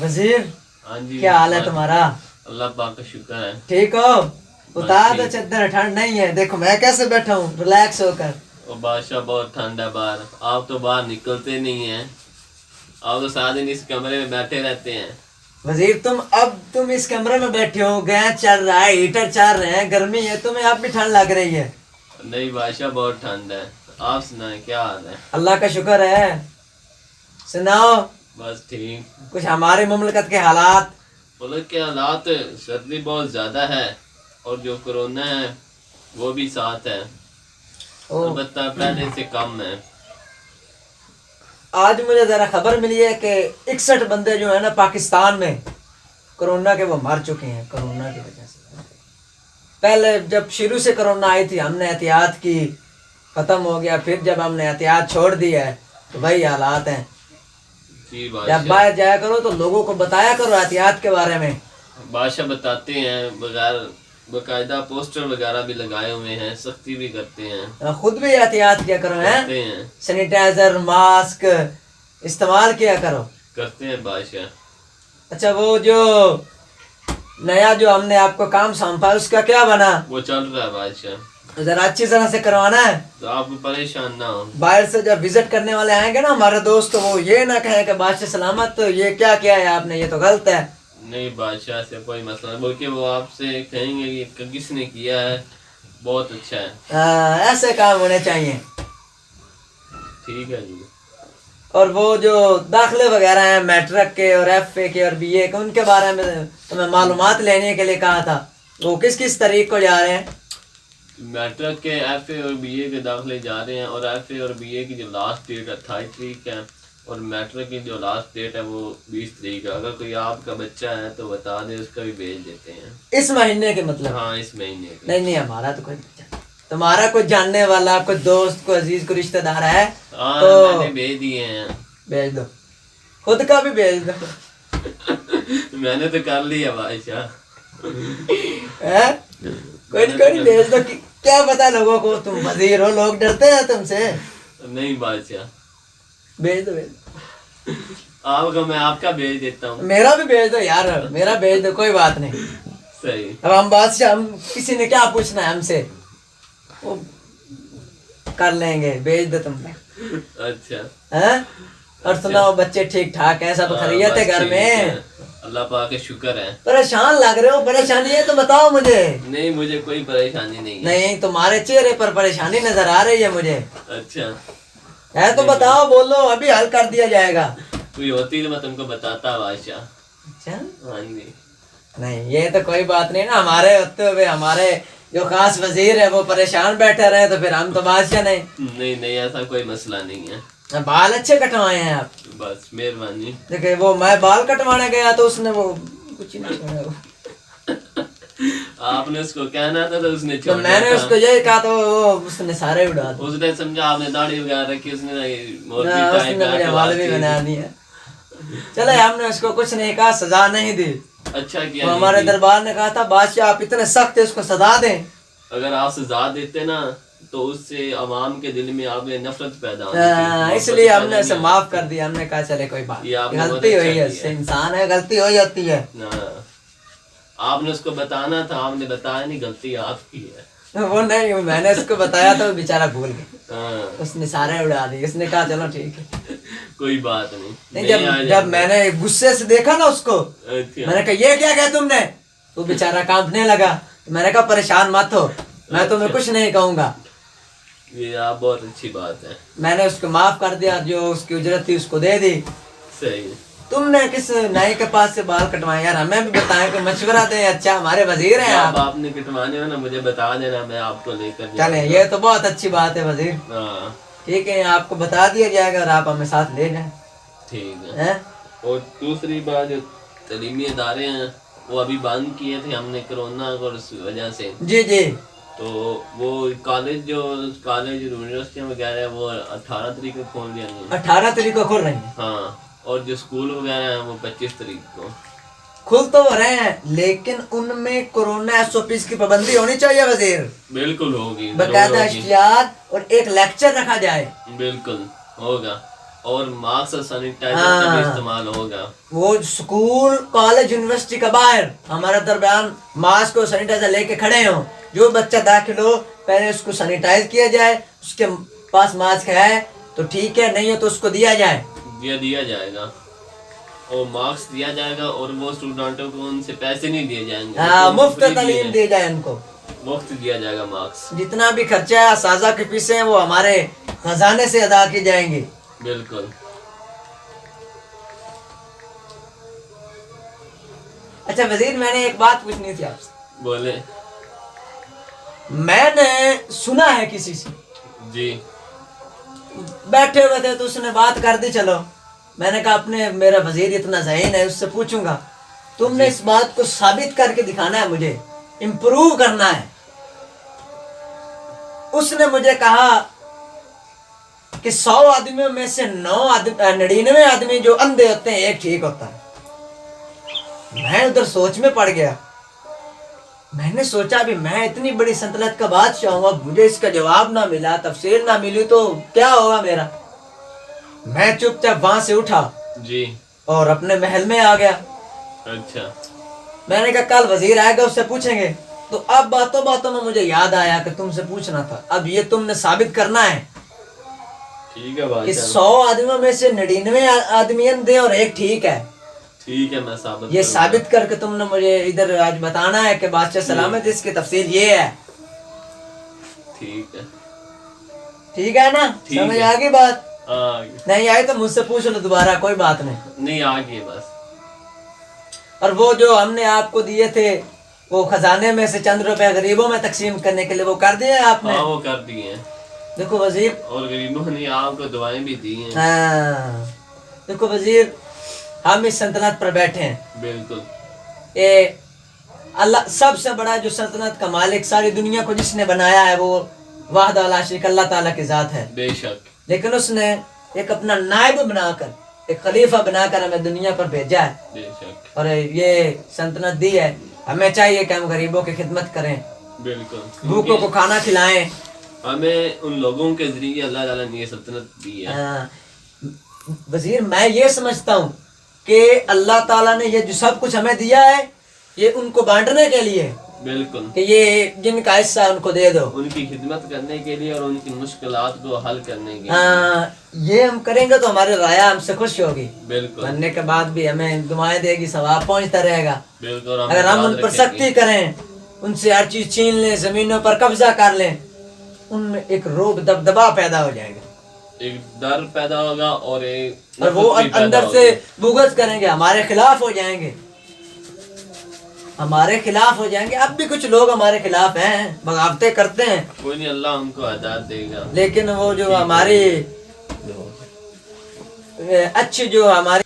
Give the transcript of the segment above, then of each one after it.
वजीर, हाँ जी, क्या हाल है तुम्हारा? अल्लाह पाक का शुक्र है। ठीक हो? उतार दो ठीक। चद्दर, ठंड नहीं है। देखो मैं कैसे बैठा हूँ रिलैक्स होकर। और बादशाह बहुत ठंड है बाहर, आप तो बाहर निकलते नहीं हैं, आप तो सारा दिन इस कमरे में बैठे रहते हैं। वजीर, तुम इस कमरे में बैठे हो, गैस चल रहा है, हीटर चल रहे हैं, गर्मी है, तुम्हें अब भी ठंड लग रही है। नहीं बादशाह बहुत ठंड है। आप सुनाए क्या हाल है? अल्लाह का शुक्र है। सुनाओ बस ठीक। कुछ हमारे मुमलकत के हालात। मुल्क के हालात, सर्दी बहुत ज़्यादा है और जो कोरोना है वो भी साथ है, ओ, अलबत्ता पहले से कम है। आज मुझे जरा खबर मिली है कि 61 बंदे जो है ना पाकिस्तान में कोरोना के वो मर चुके हैं, कोरोना की वजह से। पहले जब शुरू से कोरोना आई थी हमने एहतियात की, खत्म हो गया, फिर जब हमने एहतियात छोड़ दी है तो वही हालात हैं। जी जब बादशाह, बाहर जाया करो तो लोगों को बताया करो एहतियात के बारे में। बादशाह बताते हैं, बगैर बकायदा पोस्टर वगैरह भी लगाए हुए हैं, सख्ती भी करते हैं। खुद भी एहतियात किया करो, करते हैं हैं सैनिटाइजर मास्क इस्तेमाल किया करो। करते हैं बादशाह। अच्छा, वो जो नया जो हमने आपको काम सौंपा उसका क्या बना? वो चल रहा है बादशाह, जरा अच्छी तरह से करवाना है। तो आप परेशान ना हो। बाहर से जब विजिट करने वाले आएंगे ना हमारे दोस्त, तो वो ये ना कहें कि बादशाह सलामत, तो ये क्या किया है आपने, ये तो गलत है। नहीं बादशाह से कोई मसला नहीं, बल्कि वो आपसे कहेंगे कि किसने किया है, बहुत अच्छा है। ऐसे काम होने चाहिए। ठीक है जी। और वो जो दाखिले वगैरह हैं मैट्रिक के और एफए के और बीए के, उनके बारे में तुम्हें मालूमात लेने के लिए कहा था, वो किस किस तारीख को जा रहे हैं? मैट्रिक के, एफए और बीए के दाखिले जा रहे हैं, और एफए और बीए की जो लास्ट डेट 28 तारीख है, और मैट्रिक की जो लास्ट डेट है वो 20 तारीख है। अगर कोई आपका बच्चा है तो बता दे, उसका भी भेज देते हैं। इस महीने के मतलब? हाँ, इस महीने के। नहीं नहीं, हमारा तो कोई बच्चा नहीं। तुम्हारा कोई जानने वाला, कोई दोस्त, कोई अजीज, कोई रिश्तेदार है हाँ, तो मैंने भेज दिए हैं। भेज दो, खुद का भी भेज दो। मैंने तो कर लिया बादशाह। है? कोई नहीं भेज दो। क्या पता लोगों को तुम वजीर हो, लोग डरते हैं तुमसे। नहीं बादशाह, भेज दो, भेज दो। आपका मैं आपका भेज देता हूँ। मेरा भी भेज दो यार, मेरा भेज दो, कोई बात नहीं। सही। अब हम बादशाह, हम किसी ने क्या पूछना है हमसे, वो कर लेंगे, भेज दो तुमने। अच्छा हैं? और सुनाओ, बच्चे ठीक ठाक है, सब खैरियत है घर में? अल्लाह पाक का शुक्र है। परेशान लग रहे हो, परेशानी है तो बताओ मुझे। नहीं, मुझे कोई परेशानी नहीं है। नहीं, तुम्हारे चेहरे पर परेशानी नजर आ रही है मुझे। अच्छा, है तो बताओ, बोलो, अभी हल कर दिया जाएगा। कोई होती तो मैं तुमको बताता बादशाह। अच्छा, हाँ जी। नहीं ये तो कोई बात नहीं ना, हमारे होते हुए हमारे जो खास वजीर है वो परेशान बैठे रहे तो फिर हम तो बादशाह नहीं। नहीं नहीं, ऐसा कोई मसला नहीं है। बाल अच्छे कटवाए हैं आप। बस मेहरबानी। देखिए, वो मैं बाल कटवाने गया तो उसने वो कुछ ही नहीं छोड़ा वो। आपने उसको कहना था तो उसने तो छोड़ मैंने दिया उसको यही कहा तो वो उसने सारे उड़ा दिए। उसने समझा आपने दाढ़ी वगैरह रखी, उसने मौलवी ना, टाइप उसने मुझे मौलवी बना दिया। चले, हमने उसको कुछ नहीं कहा, सजा नहीं दी। अच्छा वो किया। हमारे नहीं दी। दरबार ने कहा था बादशाह आप इतने सख्त है, उसको सजा दें। अगर आप सजा देते ना तो उससे अवाम के दिल में आप में नफरत पैदा होती, इसलिए हमने उसे माफ कर दिया। हमने कहा चले कोई बात, ये आपने गलती बहुत हुई अच्छा है, किया। उससे इंसान है, गलती हो जाती है। ना, आपने उसको बताना था, आपने बताया नहीं, गलती आपकी है। वो नहीं, मैंने उसको बताया तो बेचारा भूल गया, हाँ, उसने सारे उड़ा दिए। उसने कहा चलो ठीक है। कोई बात नहीं। नहीं, नहीं आ जब जाएगा। मैंने गुस्से से देखा ना उसको, अच्छा, मैंने कहा ये क्या कहा तुमने, तो बेचारा कांपने लगा। तो मैंने कहा परेशान मत हो, मैं तुम्हें कुछ नहीं कहूंगा। ये आप बहुत अच्छी बात है। मैंने उसको माफ कर दिया, जो उसकी उजरत थी उसको दे दी। सही। तुमने किस नाई के पास से बाल कटवाए यार, हमें भी बताएं, कि मशवरा दें। अच्छा, हमारे वजीर हैं जब आप। आपने कटवाने हो ना मुझे बता देना, मैं आपको लेकर चले, जाऊंगा। ये तो बहुत अच्छी बात है वजीर। हाँ ठीक है, आपको बता दिया जाएगा और आप हमें साथ ले जाएं। ठीक है। हैं? और दूसरी बात, जो तलीमी इदारे हैं वो अभी बंद किए थे हमने कोरोना की वजह से, जी जी। तो वो कॉलेज यूनिवर्सिटियाँ वगैरह वो 18 तारीख को खोल दिया गया। 18 तारीख को खुल रही है। हाँ, और जो स्कूल वगैरह हैं वो 25 तारीख को। खुल तो हो रहे हैं, लेकिन उनमें कोरोना एसओपीज की पाबंदी होनी चाहिए वजीर। बिल्कुल होगी, बकायदा जरूर होगी। इश्तिहार और एक लेक्चर रखा जाए। बिल्कुल होगा। और मास्क और सैनिटाइजर का भी इस्तेमाल होगा। वो स्कूल कॉलेज यूनिवर्सिटी का बाहर हमारे दरमियान मास्क और सैनिटाइजर लेके खड़े हो, जो बच्चा दाखिल हो पहले उसको सैनिटाइज किया जाए, उसके पास मास्क है तो ठीक है, नहीं हो तो उसको दिया जाए, दिया जाएगा और मार्क्स दिया जाएगा और वो स्टूडेंटों को उनसे पैसे नहीं दिए जाएंगे। हाँ, उनको मुफ्त free तालीम दी जाए, उनको मुफ्त दिया जाएगा मार्क्स। जितना भी खर्चा है साजा के पीछे है वो हमारे खजाने से अदा की जाएंगे। बिल्कुल। अच्छा वजीर, मैंने एक बात पूछनी थी आपसे। बोले। मैंने सुना है किसी से, जी। बैठे हुए थे तो उसने बात कर दी, चलो मैंने कहा अपने मेरा वजीर इतना ज़हीन है उससे पूछूंगा, तुमने इस बात को साबित करके दिखाना है, मुझे इम्प्रूव करना है। उसने मुझे कहा कि 100 आदमियों में से 99 आदमी जो अंधे होते हैं एक ठीक होता है। मैं उधर सोच में पड़ गया। मैंने सोचा भी मैं इतनी बड़ी सल्तनत का बादशाह हूं, अब मुझे इसका जवाब ना मिला, तफसीर ना मिली तो क्या होगा मेरा। मैं चुपचाप वहां से उठा जी और अपने महल में आ गया। अच्छा। मैंने कहा कल वजीर आएगा उससे पूछेंगे। तो अब बातों बातों में मुझे याद आया कि तुमसे पूछना था, अब ये तुमने साबित करना है ठीक है कि बादशाह। 100 आदमियों में से 99 आदमी अंधे और एक ठीक है। ठीक है, मैं साबित ये करूंगा। साबित करके तुमने मुझे इधर आज बताना है कि बादशाह सलामत इसकी तफसीर ये है। ठीक है। ठीक है ना? ठीक समझ है। आ गई बात? आगे। नहीं आई तो मुझसे पूछ लो दोबारा, कोई बात नहीं। नहीं आगे बस। और वो जो हमने आपको दिए थे वो खजाने में से चंद रुपए गरीबों में तकसीम करने के लिए वो कर दिए आपने? हाँ वो कर दिए हैं। देखो वजीर, और गरीबों ने आपको दुआएं भी दी हैं। हाँ देखो वजीर, हम इस सल्तनत पर बैठे हैं। बिल्कुल। ये अल्लाह सबसे बड़ा जो सल्तनत का मालिक सारी दुनिया को जिसने बनाया है वो वाहद अला शरीक अल्लाह ताला की जात है। बेशक। लेकिन उसने एक अपना नायब बनाकर, एक खलीफा बनाकर हमें दुनिया पर भेजा है बेशक। और ये सल्तनत दी है। हमें चाहिए कि हम गरीबों की खिदमत करें, बिल्कुल। भूखों को खाना खिलाएं। हमें उन लोगों के जरिए अल्लाह ताला ने ये सल्तनत दी है। हाँ, वजीर मैं ये समझता हूँ कि अल्लाह ताला ने ये जो सब कुछ हमें दिया है ये उनको बांटने के लिए, बिल्कुल, कि ये जिनका हिस्सा है उनको दे दो, उनकी खिदमत करने के लिए और उनकी मुश्किलात को हल करने के लिए। हाँ ये हम करेंगे तो हमारी राया हमसे खुश होगी। बिल्कुल बनने के बाद भी हमें दुआएं देगी, सवाब पहुंचता रहेगा। बिल्कुल। अगर हम उन पर सख्ती करें, उनसे हर चीज छीन लें, जमीनों पर कब्जा कर लें, उनमें एक रोब दबदबा पैदा हो जाएगा, एक डर पैदा होगा और एक और वो अंदर से बुग़्ज़ करेंगे, हमारे खिलाफ हो जाएंगे, हमारे खिलाफ हो जाएंगे। अब भी कुछ लोग हमारे खिलाफ हैं, बगावतें करते हैं, कोई नहीं, अल्लाह उनको हिदायत देगा। लेकिन वो जो हमारी अच्छी जो हमारी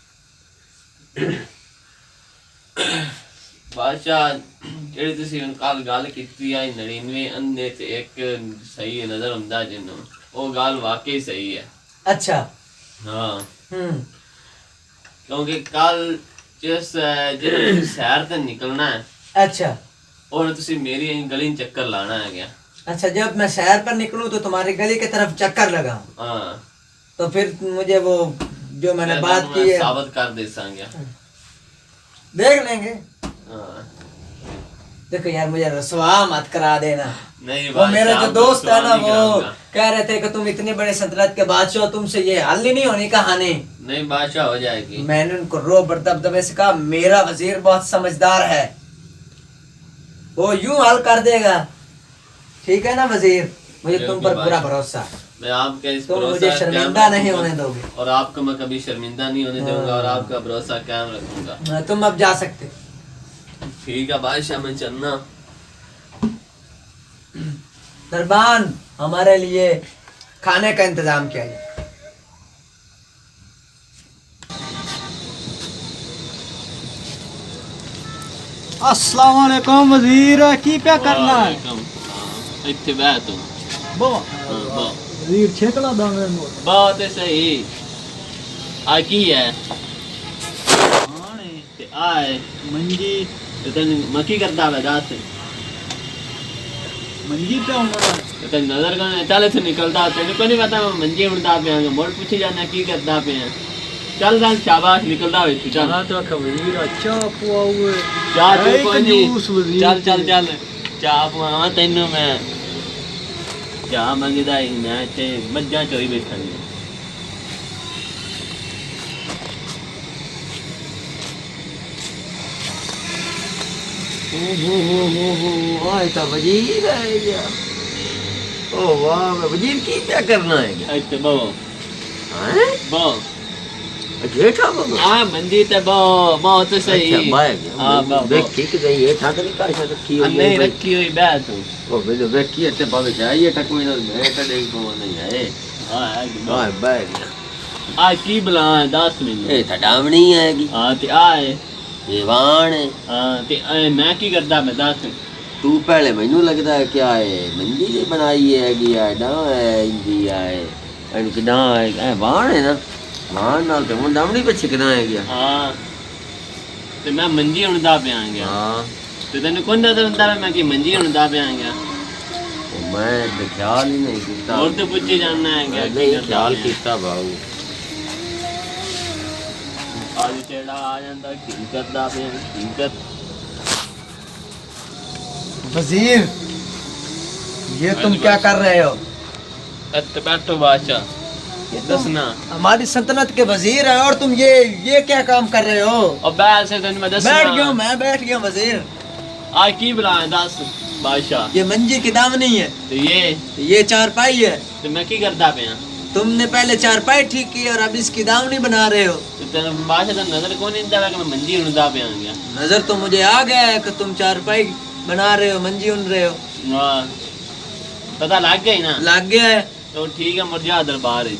बादशाह ਜਿਹੜੀ ਤੁਸੀਂ ਕੱਲ ਗੱਲ ਕੀਤੀ ਆ 99 ਅੰਨੇ ਤੇ ਇੱਕ ਸਹੀ ਨਜ਼ਰ ਹੁੰਦਾ ਜਿਹਨੂੰ, ਉਹ ਗੱਲ ਵਾਕਈ ਸਹੀ ਹੈ। अच्छा ਹਾਂ हम्म ਕਿਉਂਕਿ ਕੱਲ ਜਿਸ ਜਿਹੜੇ ਸ਼ਹਿਰ ਤੇ ਨਿਕਲਣਾ ਹੈ अच्छा और ਤੁਸੀਂ ਮੇਰੀ ਗਲੀ ਚ ਚੱਕਰ ਲਾਣਾ ਹੈ ਗਿਆ। अच्छा, जब मैं शहर पर निकलूं तो तुम्हारी गली की तरफ चक्कर लगा, हाँ तो फिर मुझे वो जो मैंने मैं बात ਤੁਹਾਨੂੰ की है साबित कर दे संगे। देख लेंगे। हाँ देखो यार मुझे रसवा मत करा देना। नहीं वो मेरे बादशाह, जो आपको दोस्त है ना सवाल नहीं वो कराऊंगा। कह रहे थे कि तुम इतने बड़े सल्तनत के बादशाह हो, तुमसे ये हल ही नहीं होनी कहानी। नहीं बादशाह हो जाएगी। मैंने उनको रो दबदबे से कहा मेरा वजीर बहुत समझदार है, वो यूं हल कर देगा। ठीक है ना वजीर, मुझे तुम पर पूरा भरोसा है, मैं आपके इस तुम भरोसा मुझे कायम शर्मिंदा नहीं रखूंगा होने दोगे, और आपको मैं कभी शर्मिंदा नहीं होने दूंगा और आपका भरोसा कायम रखूंगा। तुम अब जा सकते। ठीक है बादशाह, मैं चलना। दरबान हमारे लिए खाने का इंतजाम किया जाए। अस्सलाम वालेकुम वजीर, की क्या करना है? वालेकुम सलाम। इत्थे बैठ तू। बो हाँ, बहुत वजीर छेकला दामे मोर बहुत है सही। आ की है आने ते आए मंजी ते तन मकी करदा है रात। मंजी पे उमड़ा तो नजर का चल इथे निकलता तेन को नहीं पता मैं मंजी उड़दा पे मोड़ पूछी जाना की करदा पे चल चल शाबाश निकलदा होए तू चल हाँ तो आखा वजीर अच्छा पुआ हुए चाह तू है कोई कंजूस नहीं वजीर चल चल चल चाह पवावां तैनू मैं चाह मंगदा ही मैं ते मज्जां चोई बैठा नी आज तो वजीर है क्या? ओ वाह वजीर की क्या करना है क्या? इत्ते बो हैं? बो जेठा बाबा आ मंजी ते बो बहुत सही अच्छा बाय हां बो देख ठीक गई है ठाक नहीं कर सकती की हुई नहीं रखी हुई बैठ तू ओ वे देख की ते बाबे जाइए टकवे ना मैं तो देख को नहीं है हां बाय बाय आ की बुला 10 मिनट ए ठडावनी है की हां ते आए दीवान है हां ते मैं की करदा मैं 10 तू पहले मैनू लगता है क्या है मंदी ने बनाई है कि डा है इंदी है एन कि डा है वाण है ना वाण नाल ते मुंडा भी पे छिकना है क्या हां ते मैं मंजी उड़दा पे आ गया हां ते तने कौन नजर उंदा मैं की मंजी उड़दा पे आ गया मैं तो ख्याल ही नहीं किया और तो पूछे जानना है क्या नहीं ख्याल किया बाबू आज चेड़ा आ जांदा की करदा पे हकीकत वजीर ये तुम क्या कर रहे हो? अत बैठो बादशाह ये तुम दसना हमारी सल्तनत के वजीर है और तुम ये क्या काम कर रहे हो? और बैठ से तने मैं दसना बैठ गया हूं, मैं बैठ गया हूं वजीर। आज की बुलाए 10 बादशाह ये मंजी की दामनी है, तो ये चारपाई है। तो मैं की करदा पे तुमने पहले चारपाई ठीक की और अब इसकी दामनी बना रहे हो। तो तेरे बादशाह तो नजर कौन इंदा कि मैं मंजी उड़दा पे आ गया नजर तो मुझे आ गया है कि तुम चारपाई बना रहे हो, मंजी उन रहे हो। वाह पता लग गया ही ना लग गया है तो ठीक है मुर्जा दरबार है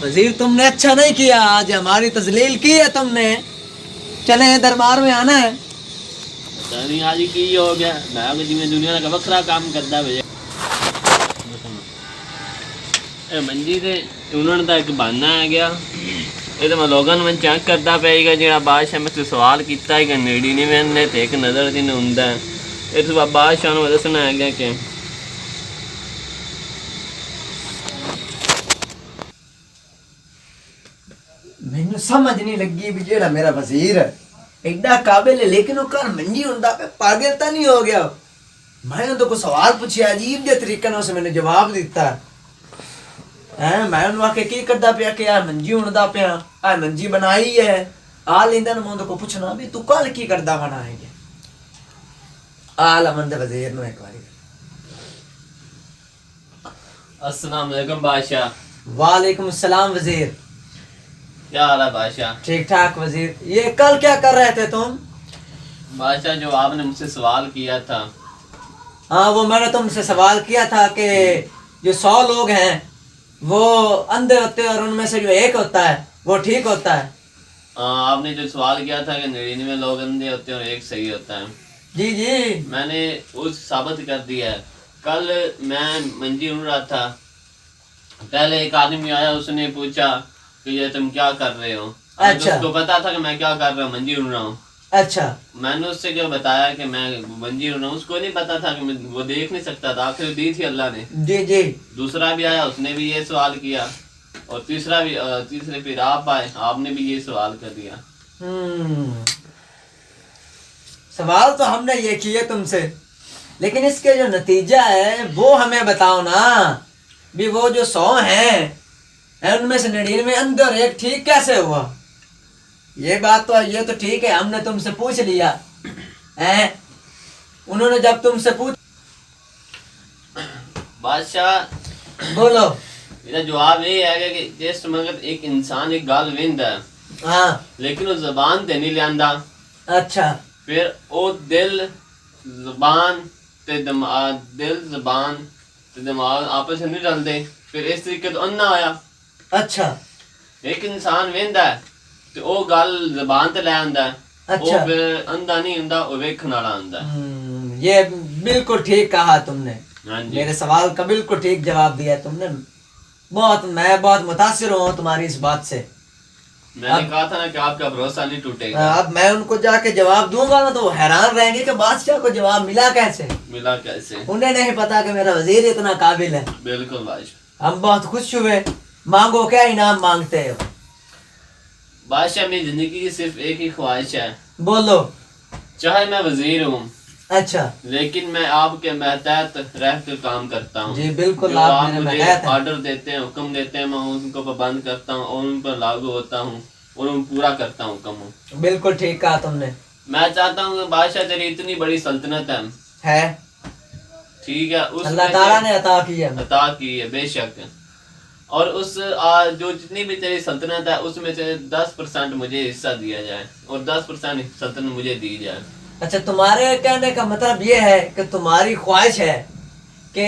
वजीर, तुमने अच्छा नहीं किया, आज हमारी तजलील की है तुमने। चले दरबार में आना है। नहीं आज की हो गया मैं कि जिम्मे दुनिया का वखरा काम करदा भैया ए मंजी ते उन्होंने दा एक बहाना आ गया ये तो मैं लोगों में चेक करता पेगा जो बादशाह में सवाल किया है कि नेड़ी नहीं मैंने तो एक नज़र दिन होंगे ये तो बादशाह ने दसना है क्या कि मैनू समझ नहीं लगी भी जेड़ा मेरा वजीर है एडा काबिल है लेकिन वो कर मंजी हुंदा पे पागल तो नहीं हो गया। मैंने तो कोई सवाल पूछे अजीब जे तरीके से मैंने जवाब दिता है। मैं उन्हें आके की करदा पिया कि आ मंजी हुंदा पिया आ मंजी बनाई है आ लेंदा न मोंद को पूछना भी तू कल की करदा बनाएगे आ लमन दे वजीर नु एक बारी। अस्सलाम वालेकुम बादशाह। वालेकुम सलाम वजीर। क्या हाल है बादशाह? ठीक ठाक वजीर। ये कल क्या कर रहे थे तुम? बादशाह जो आपने मुझसे सवाल किया था। हाँ वो मैंने तुमसे सवाल किया था कि जो 100 लोग हैं वो अंधे होते हैं और उनमें से जो एक होता है वो ठीक होता है। आपने जो सवाल किया था कि 99 लोग अंधे होते हैं और एक सही होता है। जी जी मैंने उस साबित कर दिया है। कल मैं मंजी उड़ रहा था, पहले एक आदमी आया, उसने पूछा कि ये तुम क्या कर रहे हो। अच्छा। उसको पता था कि मैं क्या कर रहा हूँ, मंजी उड़ रहा हूँ। अच्छा। मैंने उससे क्या बताया कि मैं मंजी उड़ रहा हूँ, उसको नहीं पता था कि मैं वो देख नहीं सकता था। आखिर दी थी अल्लाह ने। जी जी। दूसरा भी आया, उसने भी ये सवाल किया, और तीसरे फिर आप आए, आपने भी ये सवाल कर दिया। सवाल तो हमने ये किए तुमसे, लेकिन इसके जो नतीजा है वो हमें बताओ ना। भी वो जो 100 हैं उनमें से 99 अंधे और एक ठीक कैसे हुआ? ये बात तो ये तो ठीक है, हमने तुमसे पूछ लिया हैं। उन्होंने जब तुमसे पूछ बादशाह बोलो। मेरा जवाब ये है कि जिस मगर एक इंसान एक गाल विंद है, हाँ लेकिन वो जबान ते नहीं लियांदा, अच्छा। फिर वो दिल जबान ते दिमाग आपस में नहीं रलते, फिर इस तरीके तो अन्ना आया। अच्छा। एक इंसान वेंदा है तो वो गल जबान ते ले आंदा है, अच्छा। वो फिर अंधा नहीं हुंदा, वो वेखण वाला हुंदा है। ये बिल्कुल ठीक कहा तुमने। हाँ जी। मेरे सवाल का बिल्कुल ठीक जवाब दिया तुमने। मैं बहुत मुतासिर हूँ तुम्हारी इस बात से। मैंने कहा था ना कि आपका भरोसा नहीं टूटेगा। अब मैं उनको जाके जवाब दूंगा ना तो वो हैरान रहेंगे कि बादशाह को जवाब मिला कैसे। मिला कैसे? उन्हें नहीं पता कि मेरा वजीर इतना काबिल है। बिल्कुल बादशाह। हम बहुत खुश हुए। मांगो, क्या इनाम मांगते हो? बादशाह मेरी जिंदगी की सिर्फ एक ही ख्वाहिश है। बोलो। चाहे मैं वजीर हूँ, अच्छा लेकिन मैं आपके महतहत रह कर काम करता हूँ। जी बिल्कुल, जो आप आप मेरे मुझे महतहत हैं। ऑर्डर देते हैं, हुक्म देते हैं, मैं उनको पाबंद करता हूँ और उन पर लागू होता हूँ और उन पूरा करता हूँ हुक्म। बिल्कुल ठीक कहा तुमने। मैं चाहता हूँ कि बादशाह तेरी इतनी बड़ी सल्तनत है ठीक है, अल्लाह उसमें ताला से ने अता की है। अता की है बेशक, और उस जो जितनी भी तेरी सल्तनत है उसमें से 10% मुझे हिस्सा दिया जाए और 10% सल्तनत मुझे दी जाए। अच्छा, तुम्हारे कहने का मतलब ये है कि तुम्हारी ख्वाहिश है कि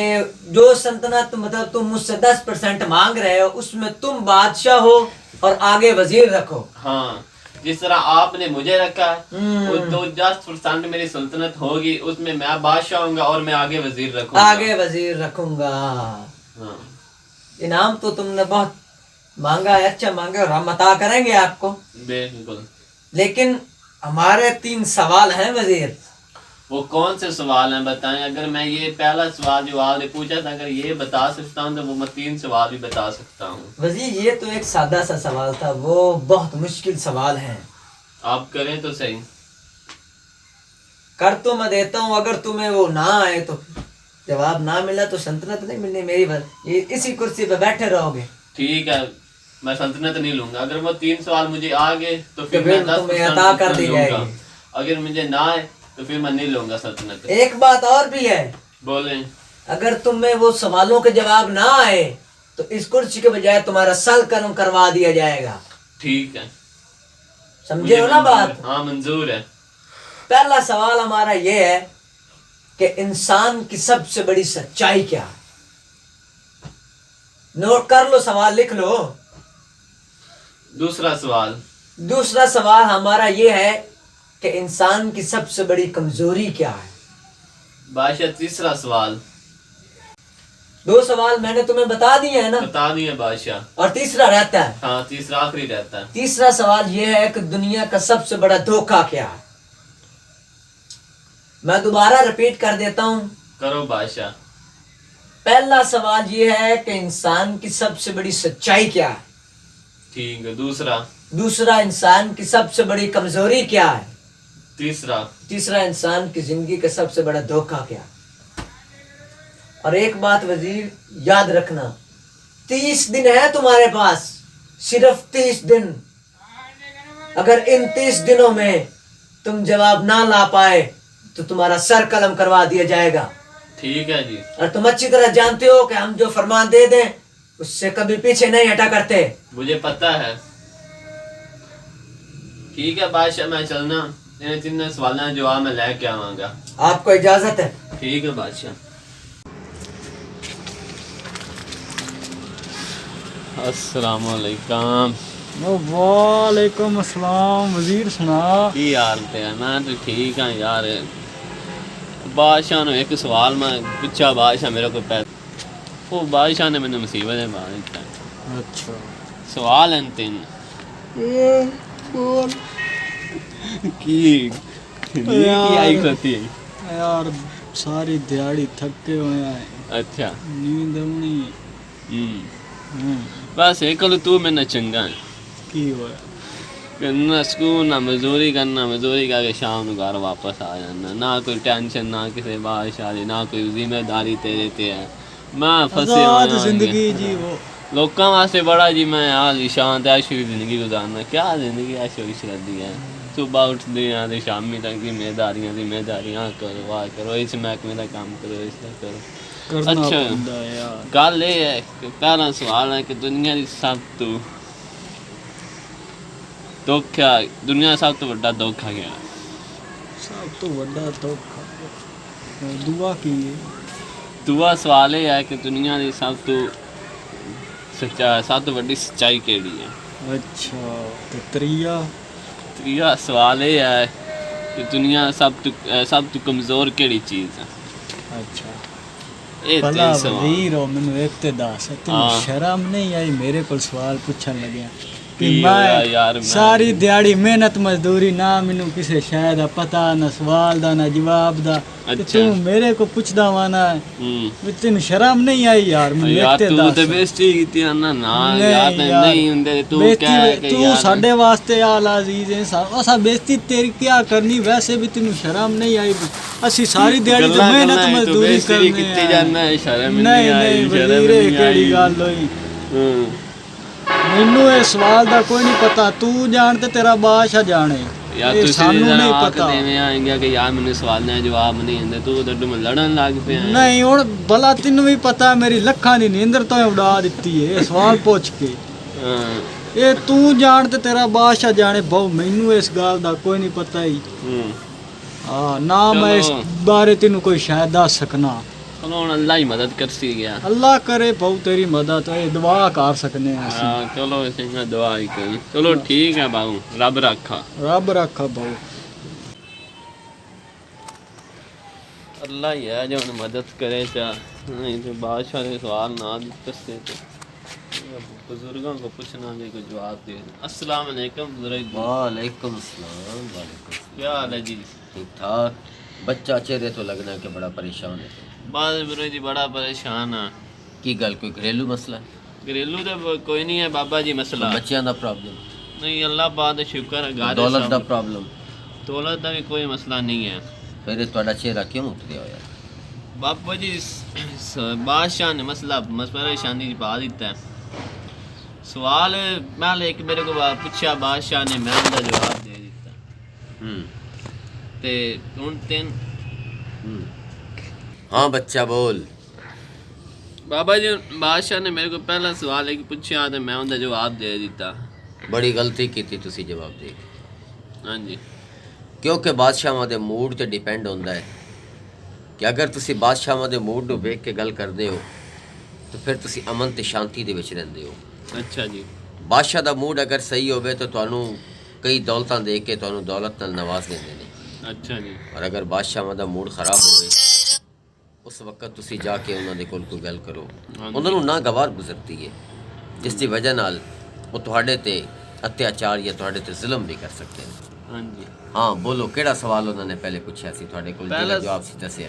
जो सल्तनत मतलब तुम मुझसे 10% मांग रहे हो उसमें तुम बादशाह हो और आगे वजीर रखो। हाँ, जिस तरह आपने मुझे रखा हम्म। वो तो 10% मेरी सल्तनत होगी, उसमें मैं बादशाह होऊंगा और मैं आगे वजीर रखूंगा। आगे वजीर रखूंगा। हाँ। इनाम तो तुमने बहुत मांगा है, अच्छा मांगा, और हम अता करेंगे आपको। बिल्कुल। लेकिन हमारे 3 सवाल हैं वजीर। वो कौन से सवाल हैं बताएं? अगर मैं ये पहला सवाल जो आपने पूछा था अगर ये बता सकता हूँ तो वो मैं 3 सवाल भी बता सकता हूँ। वजीर ये तो एक सादा सा सवाल था, वो बहुत मुश्किल सवाल है। आप करें तो सही। कर तो मैं देता हूँ, अगर तुम्हें वो ना आए तो जवाब ना मिला तो सल्तनत नहीं मिलनी मेरी ये इसी कुर्सी पे बैठे रहोगे। ठीक है, मैं सल्तनत नहीं लूंगा। अगर वो 3 सवाल मुझे आ गए तो फिर फिर मैं तुम्हें 10% अता कर दी लूंगा। जाएगी। अगर मुझे ना आए तो फिर मैं नहीं लूंगा सल्तनत। एक बात और भी है। बोलें। अगर तुम्हें वो सवालों के जवाब ना आए तो इस कुर्सी के बजाय तुम्हारा सर कर्म करवा दिया जाएगा। ठीक है, समझे हो ना बात? हाँ मंजूर है। पहला सवाल हमारा ये है कि इंसान की सबसे बड़ी सच्चाई क्या है? नोट कर लो, सवाल लिख लो। दूसरा सवाल। दूसरा सवाल हमारा ये है कि इंसान की सबसे बड़ी कमजोरी क्या है? बादशाह तीसरा सवाल। 2 सवाल मैंने तुम्हें बता दिए है ना? बता दिए बादशाह। और तीसरा रहता है। हाँ, तीसरा आखिरी रहता है। तीसरा सवाल ये है कि दुनिया का सबसे बड़ा धोखा क्या है? मैं दोबारा रिपीट कर देता हूँ। करो बादशाह। पहला सवाल ये है कि इंसान की सबसे बड़ी सच्चाई क्या है? ठीक है। दूसरा। दूसरा, इंसान की सबसे बड़ी कमजोरी क्या है? तीसरा। तीसरा, इंसान की जिंदगी का सबसे बड़ा धोखा क्या? और एक बात वजीर याद रखना, 30 दिन है तुम्हारे पास, सिर्फ 30 दिन। अगर इन 30 दिनों में तुम जवाब ना ला पाए तो तुम्हारा सर कलम करवा दिया जाएगा। ठीक है जी। और तुम अच्छी तरह जानते हो कि हम जो फरमान दे दें उससे कभी पीछे नहीं हटा करते। मुझे पता है। ठीक है बादशाह, मैं चलना, इन 3 सवालों का जवाब मैं लेके आवांगा। आपको इजाजत है। ठीक है बादशाह। अस्सलाम वालेकुम। वालेकुम अस्सलाम। वजीर सुना की हाल है? मैं तो ठीक हाँ यार। बादशाह ने एक सवाल मैं पूछा, बादशाह मेरे को वो बादशाह ने मैंने मुसीबत में पा दिया। अच्छा सवाल हैं 3। बोल की आई होती है यार, सारी दिहाड़ी थके हुए हैं। अच्छा। नींद आनी। बस एक तू मैंने चंगा है की होया? ना स्कूल ना मजदूरी करना, मजदूरी करके शाम को घर वापस आ जाना, ना कोई टेंशन, ना किसी बादशाह दी, ना कोई जिम्मेदारी तेरे ते है। मैं फंसे आजाद जिंदगी जी वो लोगों वास्ते बड़ा जी। मैं आज शांत ऐशरी जिंदगी गुजारना। क्या जिंदगी ऐशरी करदी है? सुबह उठते हैं तो शामी तक जिम्मेदारियां करो, वाह करो, इस महकमे का काम करो, इसका करो। करना अच्छा, पड़ता है यार। गल ये है कि पहला सवाल है कि दुनिया की सब तो धोखा, दुनिया सब तो बड़ा धोखा क्या है? सब तो बड़ा धोखा। दुआ की दूआ सवाल ये है कि दुनिया की सब तो सब तो बड़ी सच्चाई केड़ी है? अच्छा तो त्रिया तीसरा सवाल ये है कि दुनिया सब तो कमज़ोर केड़ी चीज़ है? अच्छा ये भला 3 सवाल। वजीर हो, मैनू एक ते दस, हाँ। तेन शर्म नहीं आई मेरे को सवाल पूछन लगे? कि की होया यार, मैं मैं- सारी दिहाड़ी मेहनत मजदूरी ना मैनू किसी शय दा पता ना सवाल दा ना जवाब दा ते अच्छा। तू मेरे को पुछदा वाना भी तेन शर्म नहीं आई यार मैं यार देखते तू दस ते बेइज्जती कीती है ना ना नहीं यार ते यार, नहीं हुंदे तू बेइज्जती कह के तू यार साडे वास्ते आला अजीज है असा बेइज्जती तेरी क्या करनी वैसे भी तेन शर्म नहीं आई असी सारी दिहाड़ी तो गल्लां मेहनत गल्लां तू मजदूरी बेइज्जती करने कीती हैं। जाना है, शर्म नहीं नहीं आई, नहीं शर्म वजीरे नहीं केड़ी आई। गल होई हम्म। ਮੈਨੂੰ ਇਹ ਸਵਾਲ ਦਾ ਕੋਈ ਨਹੀਂ ਪਤਾ ਤੂੰ ਜਾਣ ਤੇ ਤੇਰਾ ਬਾਦਸ਼ਾਹ ਜਾਣੇ यार ਇਹ तुसी ਸਾਨੂੰ जरा ਨਹੀਂ आख ਪਤਾ देने आएंगे कि यार मैंने सवाल ने जवाब नहीं हुंदे तू तो डुम लड़न लग पे है। ਨਹੀਂ ਹੁਣ ਭਲਾ ਤੈਨੂੰ ਵੀ ਪਤਾ ਮੇਰੀ ਲੱਖਾਂ ਦੀ ਨੀਂਦਰ ਤੋਂ ਉਡਾ ਦਿੱਤੀ ਏ ਇਹ ਸਵਾਲ ਪੁੱਛ ਕੇ हाँ, ਇਹ ਤੂੰ ਜਾਣ ਤੇ ਤੇਰਾ ਬਾਦਸ਼ਾਹ ਜਾਣੇ ਬਹੁ ਮੈਨੂੰ ਇਸ ਗੱਲ ਦਾ ਕੋਈ ਨਹੀਂ ਪਤਾ ਹੀ ਹਾਂ ਨਾ ਮੈਂ ਇਸ ਚਲੋ। ਬਾਰੇ ਤੈਨੂੰ ਕੋਈ ਸ਼ਾਇਦ ਦੱਸ ਸਕਣਾ चलो हुण अल्लाह ही मदद कर सी गया। ਅੱਲਾ ਕਰੇ ਬਹੁ ਤੇਰੀ ਮਦਦ ਹੋਏ ਦੁਆ ਕਰ ਸਕਨੇ ਆ ਅਸੀਂ हाँ, चलो सिंगा दुआ ही करी। चलो ठीक है बाबू, रब रखा। ਰੱਬ ਰੱਖਾ ਬਹੁ अल्लाह ही है जो हुण मदद करे चा नहीं तो बादशाह ने सवाल ना दसते तो बुजुर्गों को पूछना भी कोई जवाब दे। अस्सलाम वालेकुम बुजुर्ग, वालेकुम सलाम। वालेकुम क्या हाल है जी? ठीक ठाक। बच्चा चेहरे तो लगना है कि बड़ा परेशान है। बस बुजुर्ग जी बड़ा परेशान है। की गल कोई घरेलू मसला घरेलू तो कोई नहीं है बाबा जी मसला, बच्चों का प्रॉब्लम, नहीं अल्लाह पाक दा शुक्र है घर दौलत का सब- प्रॉब्लम, दौलत का भी कोई मसला नहीं है। फिर ਤੁਹਾਡਾ चेहरा क्यों उतरिया होया? बाबा जी बादशाह ने मसला परेशानी पा दिता है। सवाल मैं एक मेरे को पूछा बादशाह ने मैं उनका जवाब दे दिता ते हुण तीन हाँ बच्चा बोल। बाबा जी बादशाह ने मेरे को पहला सवाल एक पूछा तो मैं उनका जवाब दे दिता। बड़ी गलती की तुसी जवाब दे के। हाँ जी क्योंकि बादशाहां दे मूड ते डिपेंड होंदा है कि अगर तुसी बादशाहां दे मूड ਨੂੰ ਵੇਖ ਕੇ ਗੱਲ ਕਰਦੇ ਹੋ तो फिर तुसी अमन ते शांति ਦੇ ਵਿੱਚ ਰਹਿੰਦੇ ਹੋ। अच्छा जी ਬਾਦਸ਼ਾਹ ਦਾ ਮੂਡ ਅਗਰ ਸਹੀ ਹੋਵੇ ਤਾਂ ਤੁਹਾਨੂੰ ਕਈ ਦੌਲਤਾਂ ਦੇ ਕੇ ਤੁਹਾਨੂੰ ਦੌਲਤ ਨਾਲ ਨਵਾਜ਼ ਦਿੰਦੇ ਨੇ, अच्छा जी ਔਰ ਅਗਰ ਬਾਦਸ਼ਾਹਾਂ ਦਾ ਮੂਡ ਖਰਾਬ ਹੋਵੇ ਉਸ ਵਕਤ ਤੁਸੀਂ ਜਾ ਕੇ ਉਹਨਾਂ ਦੇ ਕੋਲ ਕੋਈ ਗੱਲ ਕਰੋ, ਉਹਨਾਂ ਨੂੰ ਨਾਗਵਾਰ ਗੁਜ਼ਰਦੀ ਹੈ ਜਿਸ ਦੀ ਵਜ੍ਹਾ ਨਾਲ ਉਹ ਤੁਹਾਡੇ ਤੇ ਅਤਿਆਚਾਰ ਜਾਂ ਤੁਹਾਡੇ ਤੇ ਜ਼ੁਲਮ ਵੀ ਕਰ ਸਕਦੇ ਨੇ। हाँ जी ਹਾਂ ਬੋਲੋ ਕਿਹੜਾ ਸਵਾਲ ਉਹਨਾਂ ਨੇ ਪਹਿਲੇ ਪੁੱਛਿਆ ਸੀ ਤੁਹਾਡੇ ਕੋਲ, ਜਿਹਦਾ ਪਹਿਲਾ- ਜਵਾਬ ਸੀ ਦੱਸਿਆ।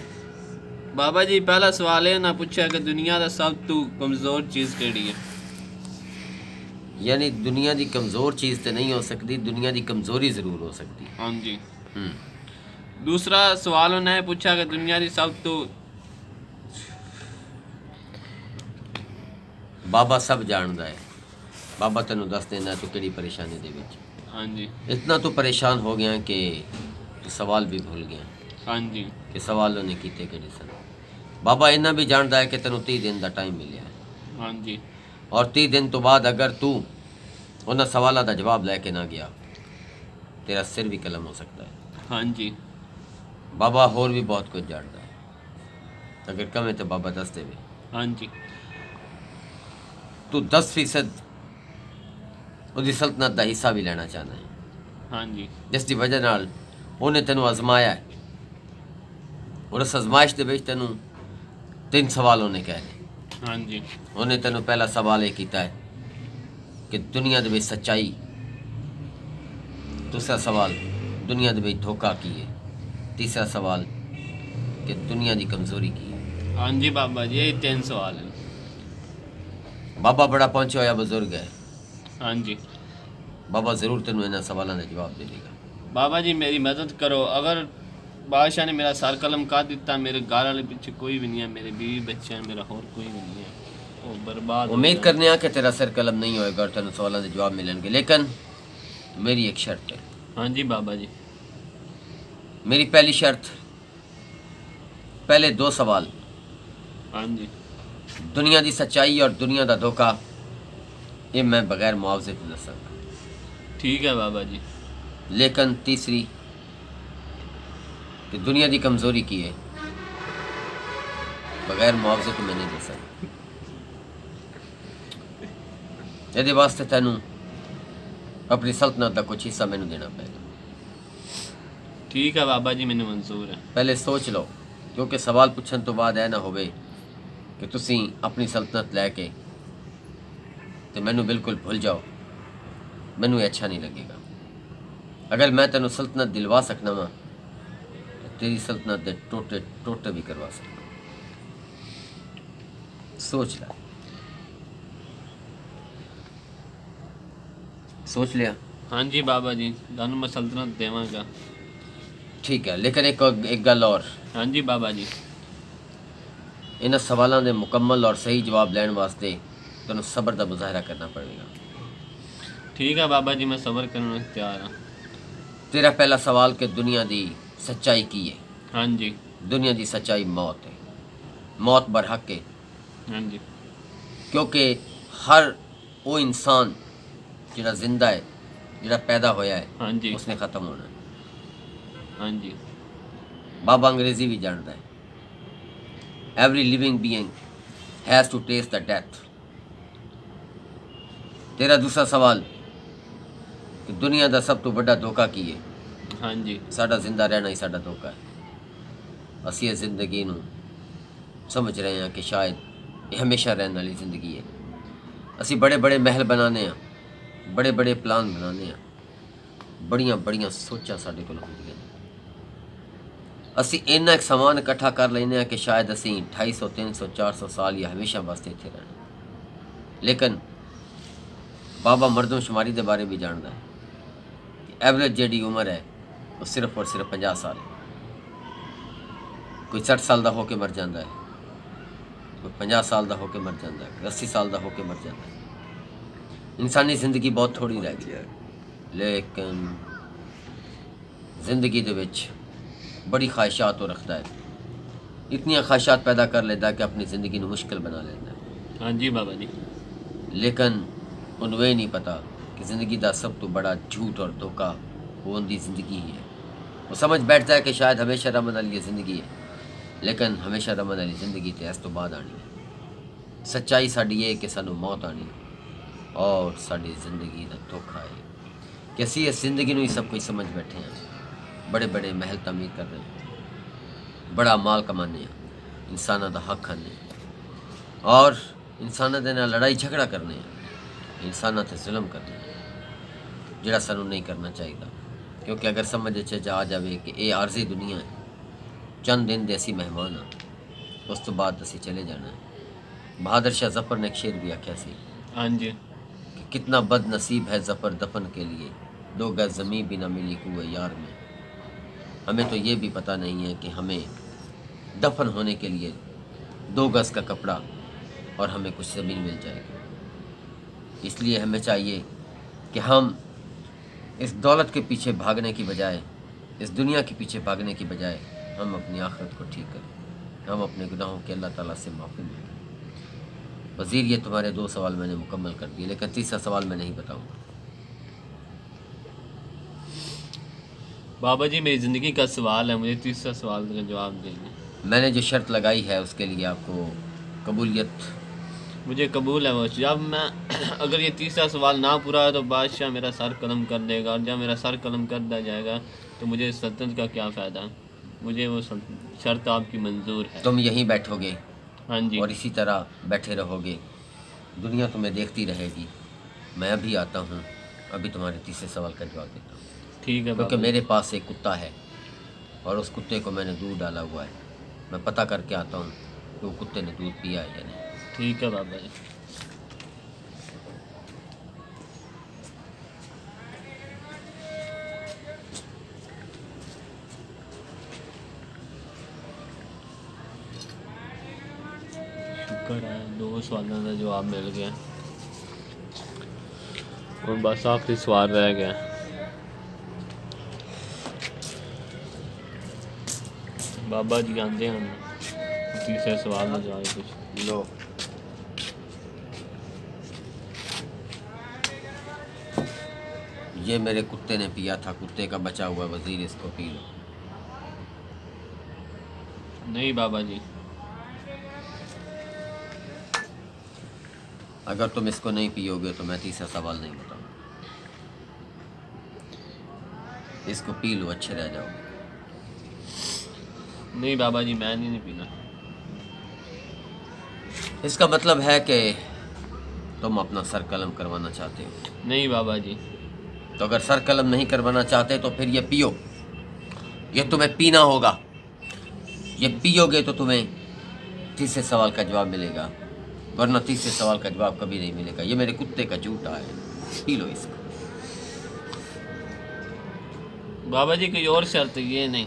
बाबा जी पहला सवाल है ना पूछा कि दुनिया का सब तो कमज़ोर चीज़ केड़ी है। यानी दुनिया की कमज़ोर चीज़ तो नहीं हो सकती, दुनिया की कमज़ोरी ज़रूर हो सकती। हाँ जी दूसरा सवाल उन्हें पूछा कि दुनिया की सब तो बाबा सब जानता है, बाबा तेनों दस देना तू केड़ी परेशानी दे विच। हाँ जी इतना तो परेशान हो गया कि तू सवाल भी भूल गया हाँ जी कि सवाल उन्हें कीते केड़े सन। बाबा इन्ना भी जानता है कि तेनों 30 दिन का टाइम मिले है, हाँ जी और 30 दिन तो बाद अगर तू उन्होंने सवालों का जवाब लैके ना गया तेरा सिर भी कलम हो सकता है। हाँ जी बाबा होर भी बहुत कुछ जानता है, अगर कमे तो बाबा दस दे। हाँ जी तू 10% उसकी सल्तनत का हिस्सा भी लेना चाहता है, हाँ जी जिस की वजह नाल उन्हें तेनों आजमाया है, और उस आजमाइश के विच तेनों 3 सवाल उन्हें कह दे। हाँ जी उन्हें तेनों पहला सवाल यह किया है कि दुनिया दे विच सच्चाई, दूसरा सवाल दुनिया दे विच धोखा की है, तीसरा सवाल कि दुनिया की कमज़ोरी की है। हाँ जी बाबा जी यही 3 सवाल हैं। बाबा बड़ा पहुंचा होया बुजुर्ग है, हाँ जी बाबा ज़रूर तेनों इन्हां सवालों का जवाब दे देगा। बाबा जी मेरी मदद करो, अगर बादशाह ने मेरा सर कलम कर दिता, मेरे घर वाले पीछे कोई भी नहीं है, मेरे बीवी बच्चे हैं, मेरा और कोई भी नहीं है, वो बर्बाद हो उम्मीद जाए। करने आ कि तेरा सिर कलम नहीं होएगा और तेन सवालों के जवाब मिलेंगे, लेकिन मेरी एक शर्त है। हाँ जी बाबा जी मेरी पहली शर्त, पहले 2 सवाल हाँ जी दुनिया की सच्चाई और दुनिया का धोखा, ये मैं बगैर मुआवजे तो दस सकता, ठीक है बाबा जी लेकिन तीसरी कि दुनिया की कमज़ोरी की है, बगैर मुआवजे तो मैं नहीं दे सकता। ये वास्ते तेनों अपनी सल्तनत का कुछ हिस्सा मैनू देना पड़ेगा। ठीक है बाबा जी मैंने मंजूर है। पहले सोच लो, क्योंकि सवाल पूछने तो बाद ना होवे कि तुसी अपनी सल्तनत लैके तो मैनू बिल्कुल भूल जाओ, मैनू अच्छा नहीं लगेगा। अगर मैं तेन सल्तनत दिलवा सकना वा तो तेरी सल्तनत दे टोटे टोटे भी करवा सकना। सोच ला, सोच लिया? हाँ जी बाबा जी, तुहानू मैं सल्तनत देवांगा। ठीक है, लेकिन एक गल और, हाँ जी बाबा जी। इन्हां सवालों के मुकम्मल और सही जवाब लैण वास्ते तेनों सब्र का मुजाहरा करना पड़ेगा। ठीक है बाबा जी, मैं सबर करने को तैयार हाँ। तेरा पहला सवाल कि दुनिया की सच्चाई की है? हाँ जी। दुनिया की सच्चाई मौत है। मौत बरहक है, हाँ जी। क्योंकि हर वो इंसान जिहड़ा जिंदा है, जिहड़ा पैदा होया है, हाँ जी। उसने ख़त्म होना है। हाँ जी। बाबा अंग्रेजी भी जानता है। Every living being has to test the death. तेरा दूसरा सवाल कि दुनिया का सब तो बड़ा धोखा की है? हाँ जी। साडा जिंदा रहना ही साडा धोखा है। असी इस जिंदगी नूं समझ रहे हैं कि शायद ये हमेशा रहने वाली ज़िंदगी है। असी बड़े बड़े महल बनाने हैं, बड़े बड़े प्लान बनाने हैं, बड़ियां बड़ियां सोचां साडे कोल होंदियां ने। असी इन्ना एक समान इकट्ठा कर लेने हैं कि शायद असी 250 300 400 साल या हमेशा वास्ते इत्थे रहना। लेकिन बाबा मरदमशुमारी के बारे भी जानता है कि एवरेज जी उम्र है वो सिर्फ और सिर्फ 50 साल है। कोई 60 साल का होके मर जाता है, कोई 50 साल का होके मर जाता है, 80 साल का होके मर जाता है। इंसानी ज़िंदगी बहुत थोड़ी रह गई है, लेकिन ज़िंदगी दे विच बड़ी ख्वाहिशात वो रखता है। इतनी ख्वाहिशात पैदा कर लेता है कि अपनी ज़िंदगी को मुश्किल बना लेता है। हाँ जी बाबा जी। लेकिन उन्हें ये नहीं पता कि ज़िंदगी का सब तो बड़ा झूठ और धोखा वो उनकी ज़िंदगी ही है। वो समझ बैठता है कि शायद हमेशा रमन वाली ज़िंदगी है, लेकिन हमेशा रमन वाली ज़िंदगी तो इस तो बाद आनी है। सच्चाई साड़ी ये कि सानू मौत आनी और साड़ी ज़िंदगी का धोखा है कि असी इस ज़िंदगी ही सब कुछ समझ बैठे हैं। बड़े बड़े महल तमीर कर रहे हैं, बड़ा माल कमाने हैं, इंसानों का हक खाने और इंसानों के नाल लड़ाई झगड़ा करने हैं, इंसानों से जुल्म करने हैं, जिहड़ा सानू नहीं करना चाहिए। क्योंकि अगर समझ जा जाए कि ये आरजी दुनिया है, चंद दिन दे असी मेहमान हाँ, उस तो बाद असी चले जाना है। बहादुर शाह जफर ने एक शेर भी आख्या सी हाँ जी। कि कितना बदनसीब है जफर दफन के लिए, 2 गज ज़मीं भी ना मिली कुएं यार में। हमें तो ये भी पता नहीं है कि हमें दफन होने के लिए 2 गज का कपड़ा और हमें कुछ ज़मीन मिल जाएगी। इसलिए हमें चाहिए कि हम इस दौलत के पीछे भागने की बजाय, इस दुनिया के पीछे भागने की बजाय हम अपनी आखिरत को ठीक करें, हम अपने गुनाहों के अल्लाह ताला से माफ़ी मांगें। वज़ीर, ये तुम्हारे 2 सवाल मैंने मुकम्मल कर दिए, लेकिन तीसरा सवाल मैं नहीं बताऊँगा। बाबा जी मेरी ज़िंदगी का सवाल है, मुझे तीसरा सवाल का जवाब देंगे। मैंने जो शर्त लगाई है उसके लिए आपको कबूलियत? मुझे कबूल है वो। जब मैं अगर ये तीसरा सवाल ना पूरा है तो बादशाह मेरा सर कलम कर देगा, और जब मेरा सर कलम कर दिया जाएगा तो मुझे सल्तनत का क्या फ़ायदा। मुझे वो शर्त आपकी मंजूर है। तुम यहीं बैठोगे हाँ जी। और इसी तरह बैठे रहोगे, दुनिया तुम्हें देखती रहेगी। मैं अभी आता हूँ, अभी तुम्हारे तीसरे सवाल का जवाब देता हूँ। ठीक है क्योंकि बाबा। मेरे पास एक कुत्ता है और उस कुत्ते को मैंने दूध डाला हुआ है। मैं पता करके आता हूँ कि वो कुत्ते ने दूध पिया है या नहीं। ठीक है बाबा जी। शुक्र है 2 सवालों का जवाब मिल गया और बस आखिरी सवाल रह गया। बाबा जी आंदे हैं, तीसरे सवाल का जवाब कुछ लो, ये मेरे कुत्ते ने पिया था, कुत्ते का बचा हुआ वज़ीर, इसको पी लो। नहीं बाबा जी। अगर तुम इसको नहीं पियोगे तो मैं तीसरा सवाल नहीं बताऊंगा। इसको पी लो, अच्छे रह जाओगे। नहीं बाबा जी, मैं नहीं पीना। इसका मतलब है कि तुम अपना सर कलम करवाना चाहते हो। नहीं बाबा जी। तो अगर सर कलम नहीं करवाना चाहते तो फिर ये पियो, ये तुम्हें पीना होगा। ये पियोगे तो तुम्हें तीसरे सवाल का जवाब मिलेगा, वरना तीसरे सवाल का जवाब कभी नहीं मिलेगा। ये मेरे कुत्ते का झूठा है, पी लो इसको। बाबा जी कोई और शर्त ये नहीं?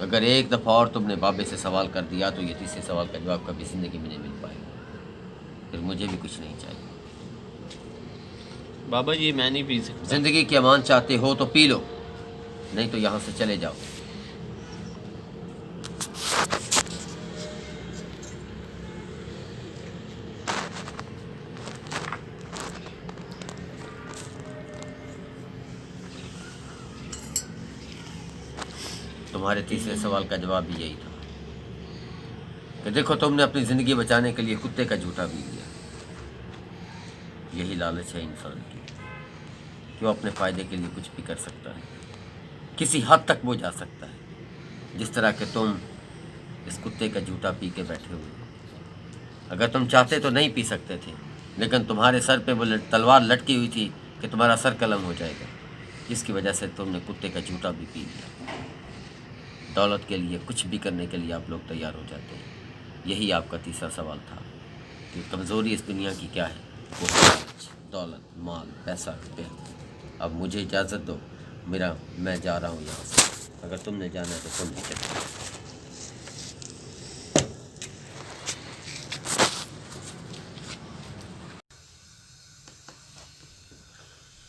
अगर एक दफ़ा और तुमने बाबे से सवाल कर दिया तो ये तीसरे सवाल का जवाब कभी ज़िंदगी में नहीं मिल पाएगा। फिर मुझे भी कुछ नहीं चाहिए। बाबा जी मैं नहीं पी सकता। ज़िंदगी की अमान चाहते हो तो पी लो, नहीं तो यहाँ से चले जाओ। तुम्हारे तीसरे सवाल का जवाब भी यही था कि देखो तुमने अपनी ज़िंदगी बचाने के लिए कुत्ते का झूठा पी लिया। यही लालच है इंसान की कि वो अपने फ़ायदे के लिए कुछ भी कर सकता है, किसी हद तक वो जा सकता है। जिस तरह के तुम इस कुत्ते का झूठा पी के बैठे हुए हो। अगर तुम चाहते तो नहीं पी सकते थे, लेकिन तुम्हारे सर पे वो तलवार लटकी हुई थी कि तुम्हारा सर कलम हो जाएगा, जिसकी वजह से तुमने कुत्ते का झूठा भी पी लिया। दौलत के लिए कुछ भी करने के लिए आप लोग तैयार हो जाते हैं। यही आपका तीसरा सवाल था कि कमज़ोरी इस दुनिया की क्या है? वो दौलत, माल, पैसा, रुपया। अब मुझे इजाज़त दो, मैं जा रहा हूँ यहाँ से। अगर तुमने जाना है तो तुम भी चलो।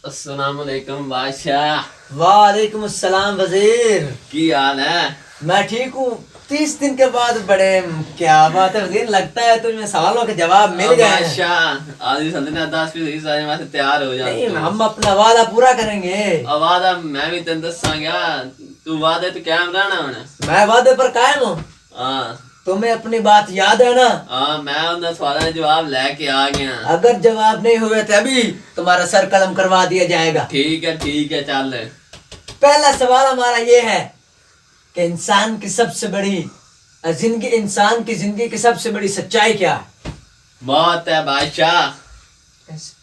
अस्सलाम वालेकुम बादशाह। वालेकुम अस्सलाम वजीर। की हाल है? मैं ठीक हूँ। 30 दिन के बाद बड़े क्या बात है वजीर, लगता है तुम्हें सवालों के जवाब मिल गए हैं। बादशाह आदि सल्तनत 10 वहाँ से तैयार हो नहीं, जा। हम अपना वादा पूरा करेंगे। वादा मैं भी तेन दसांगा, तू वादे तो कायम रहना होना। मैं वादे पर कायम हूँ। हाँ तुम्हें अपनी बात याद है ना? हाँ, मैं उन सवालों का जवाब लेके आ गया। अगर जवाब नहीं हुए तो अभी तुम्हारा सर कलम करवा दिया जाएगा। ठीक है चल। पहला सवाल हमारा ये है कि इंसान की जिंदगी की सबसे बड़ी सच्चाई क्या है? मौत है बादशाह। कैसे?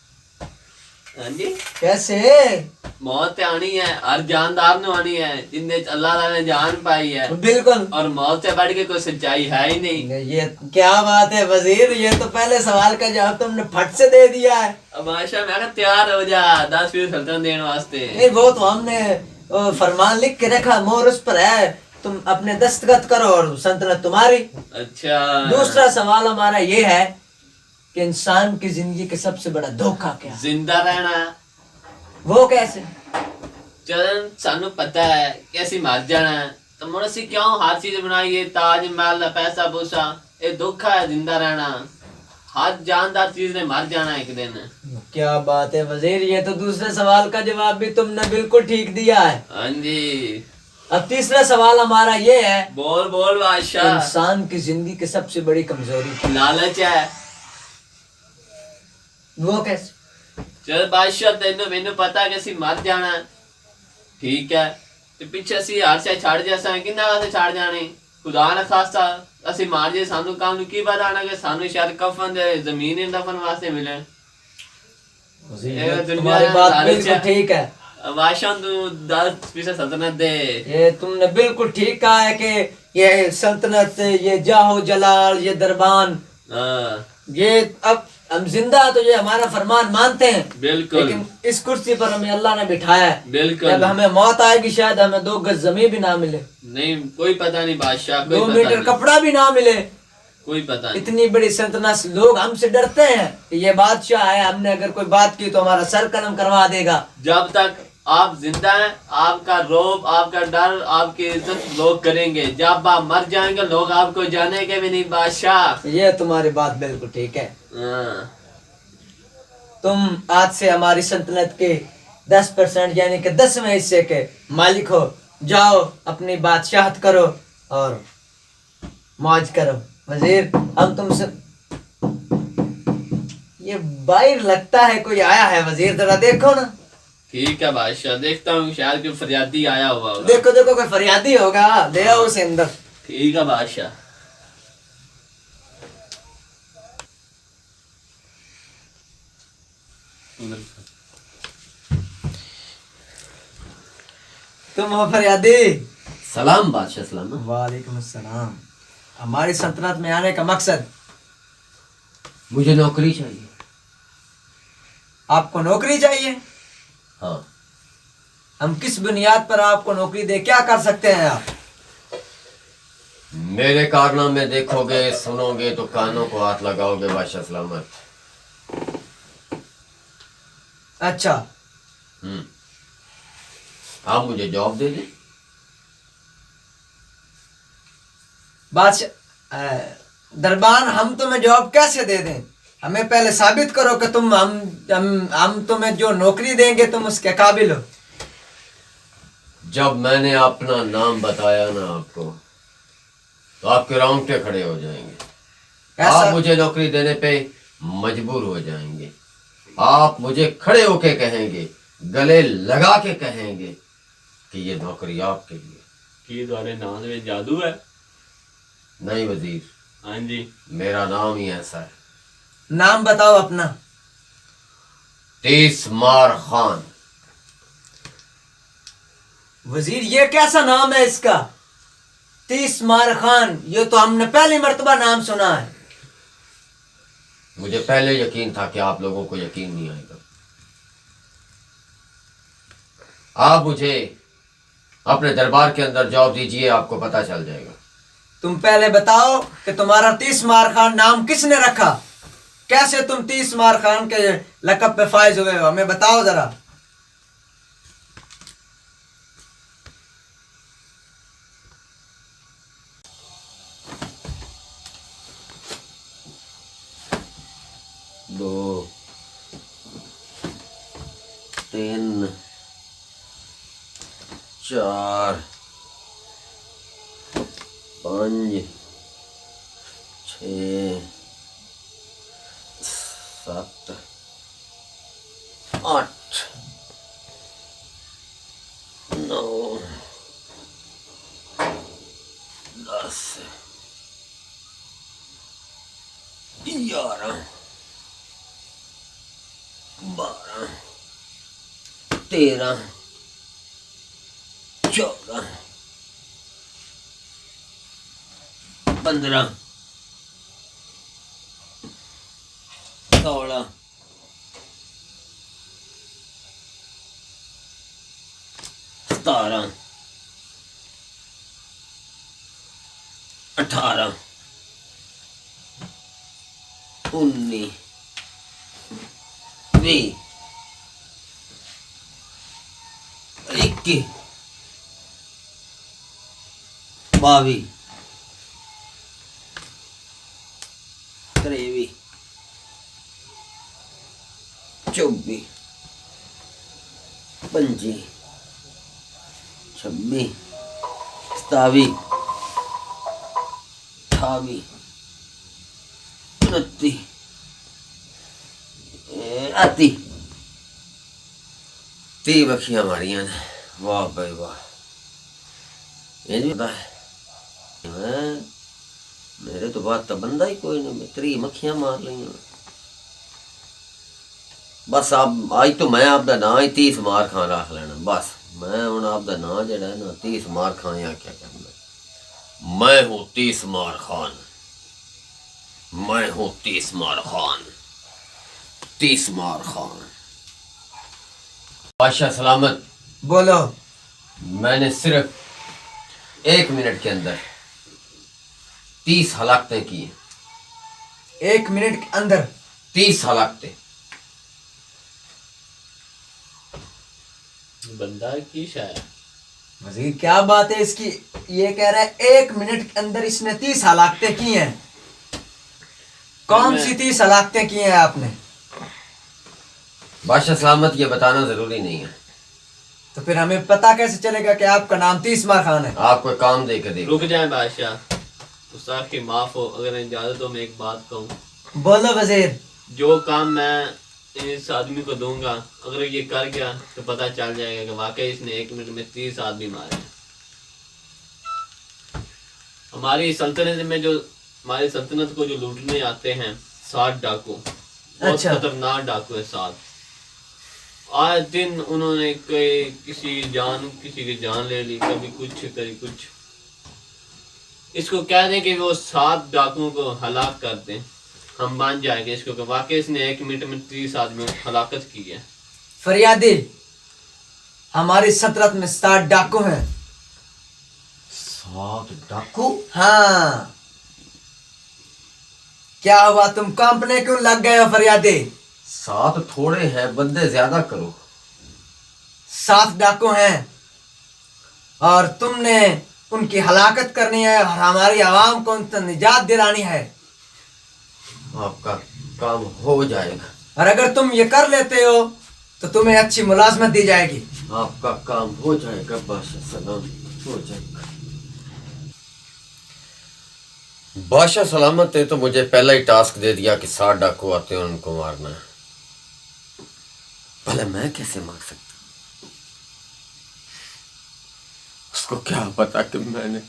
हाँ जी, कैसे? मौत आनी है, हर जानदार ने आनी है, जिंदे अल्लाह ताला ने जान पाई है। बिल्कुल। और मौत से बढ़ के कोई सच्चाई है ही नहीं। ये क्या बात है वजीर, ये तो पहले सवाल का जवाब तुमने फट से दे दिया है। अब बादशाह मैं कहा तैयार हो जा 10 सल्तनत देने वास्ते। नहीं, वो तो हमने फरमान लिख के रखा, मोहर उस पर है, तुम अपने दस्तखत करो और सल्तनत तुम्हारी। अच्छा, दूसरा सवाल हमारा ये है कि इंसान की जिंदगी का सबसे बड़ा धोखा क्या है? जिंदा रहना। वो कैसे? चलन सानू पता है कि असी मर जाना है, तो मुड़ असी क्यों हर चीज बनाई है, ताज महल, पैसा पूसा, ये धोखा है जिंदा रहना। हर जानदार चीज ने मर जाना एक दिन। क्या बात है वजीर, ये तो दूसरे सवाल का जवाब भी तुमने बिल्कुल ठीक दिया है। हाँ जी। अब तीसरा सवाल हमारा ये है, बोल बादशाह। इंसान की जिंदगी की सबसे बड़ी कमजोरी लालच है। वो कैसे? चल बादशाह तेनू मैनू पता कि असी मर जाना, ठीक है, ते पिछे असी हर शे छड़ जैसा किन्ना वास्ते छड़ जाने, खुदा ना खास्ता असी मार जे सानू काम नू की पता ना कि सानू शायद कफन दे जमीन ही दफन वास्ते मिले। तुम्हारी बात बिल्कुल ठीक है। बादशाह तू 10% सल्तनत दे। ये तुमने बिल्कुल ठीक कहा है कि ये सल्तनत, ये जाहो जलाल, ये दरबान, ये अब हम जिंदा तो ये हमारा फरमान मानते हैं, बिल्कुल। लेकिन इस कुर्सी पर हमें अल्लाह ने बिठाया है। बिल्कुल। जब हमें मौत आएगी शायद हमें 2 गज जमीन भी ना मिले, नहीं कोई पता नहीं बादशाह, 2 मीटर कपड़ा भी ना मिले, कोई पता नहीं। इतनी बड़ी सल्तनत, लोग हमसे डरते हैं कि ये बादशाह है, हमने अगर कोई बात की तो हमारा सर कलम करवा देगा। जब तक आप जिंदा हैं आपका रौब, आपका डर, आपकी इज्जत लोग करेंगे, जब आप मर जाएंगे लोग आपको जानेंगे भी नहीं बादशाह। ये तुम्हारी बात बिल्कुल ठीक है। तुम आज से हमारी सल्तनत के 10% यानी कि 10वें हिस्से के मालिक हो। जाओ अपनी बादशाहत करो और मौज करो। वजीर हम तुमसे, ये बाहर लगता है कोई आया है वजीर, जरा देखो ना। ठीक है बादशाह, देखता हूँ शायद कोई फरियादी आया हुआ होगा। देखो देखो कोई फरियादी होगा, ले आओ उसे अंदर। ठीक है बादशाह। तुम हो फरियादी। सलाम बादशाह सलामत। वालेकुम अस्सलाम। हमारी सल्तनत में आने का मकसद? मुझे नौकरी चाहिए। आपको नौकरी चाहिए? हाँ। हम किस बुनियाद पर आपको नौकरी दे, क्या कर सकते हैं आप? मेरे कारनामे देखोगे सुनोगे तो कानों को हाथ लगाओगे बादशाह सलामत। अच्छा, आप मुझे जॉब दे दें। बादशाह दरबान, हम तुम्हें जॉब कैसे दे दें? हमें पहले साबित करो कि तुम हम तुम्हें जो नौकरी देंगे तुम उसके काबिल हो। जब मैंने अपना नाम बताया ना आपको तो आपके रोंगटे खड़े हो जाएंगे। आप मुझे नौकरी देने पे मजबूर हो जाएंगे। आप मुझे खड़े होके कहेंगे, गले लगा के कहेंगे कि ये नौकरी आपके लिए। कि तुम्हारे नाम में जादू है? नहीं वजीर, हाँ जी, मेरा नाम ही ऐसा है। नाम बताओ अपना। तीसमार खान। वजीर, ये कैसा नाम है इसका? तीसमार खान, ये तो हमने पहली मर्तबा नाम सुना है। मुझे पहले यकीन था कि आप लोगों को यकीन नहीं आएगा। आप मुझे अपने दरबार के अंदर जॉब दीजिए, आपको पता चल जाएगा। तुम पहले बताओ कि तुम्हारा तीसमार खान नाम किसने रखा? कैसे तुम तीसमार खान के लक़ब पे फायज हुए हो, हमें बताओ जरा। दो, तीन, चार, पाँच, छः, सात, आठ, नौ, 10, 11, 12, 13, 14, 15, 16, 17, 18, 19, 20, 21, 22, 23, 24, 25, 26, 27, 28, 29, 30 बखियां मारियां ने। वाह भाई वाह, ये नहीं पता है मेरे तो बात तो बंदा ही कोई नहीं, मैं 30 मक्खियां मार ली। बस आप आज तो मैं आपका नाम ही तीसमार खान रख लेना। बस मैं हूँ आपका नाम जड़ा है ना तीसमार खान, या क्या करना। मैं हूँ तीसमार खान, मैं हूँ तीसमार खान, तीसमार खान। बादशाह सलामत। बोलो। मैंने सिर्फ 1 मिनट के अंदर 30 हलाकतें की। 1 मिनट के अंदर 30 हलाकतें। बंदा की शायद। वजीर, क्या बात है इसकी? ये कह रहा है 1 मिनट के अंदर इसने 30 हलाकतें की हैं। कौन सी 30 हलाकतें की हैं आपने? बादशाह सलामत, ये बताना जरूरी नहीं है। तो फिर हमें पता कैसे चलेगा कि आपका नाम तीसमार खान है? आप कोई काम दे के देखो। रुक जाए बादशाह, गुस्ताखी माफ हो, अगर इजाजत हो मैं एक बात कहूँ। बोलो वजीर। जो काम मैं इस आदमी को दूंगा, अगर ये कर गया तो पता चल जाएगा कि वाकई इसने 1 मिनट में 30 आदमी मारे हैं। हमारी सल्तनत में जो हमारी सल्तनत को जो लूटने आते हैं 7 डाकू, बहुत अच्छा। खतरनाक डाकू है 7। आए दिन उन्होंने किसी की जान ले ली, कभी कुछ। इसको कह दें कि वो 7 डाकुओं को हलाक कर दें, हम मान जाएंगे इसको कि वाकई इसने 1 मिनट में 30 आदमियों की हलाकत की है। फरियादी, हमारी सल्तनत में 7 डाकू हैं। 7 डाकू? हाँ, क्या हुआ, तुम कांपने क्यों लग गए हो फरियादी? 7 थोड़े हैं, बंदे ज्यादा करो। 7 डाकू हैं और तुमने उनकी हलाकत करनी है और हमारी आवाम को उनसे निजात दिलानी है। आपका काम हो जाएगा। और अगर तुम ये कर लेते हो तो तुम्हें अच्छी मुलाजमत दी जाएगी। आपका काम हो जाएगा बादशाह सलाम, हो जाएगा। बादशाह सलामत ने तो मुझे पहला ही टास्क दे दिया कि 7 डाकू आते हैं, उनको मारना है। भले मैं कैसे मार सकता? उसको क्या पता कि मैंने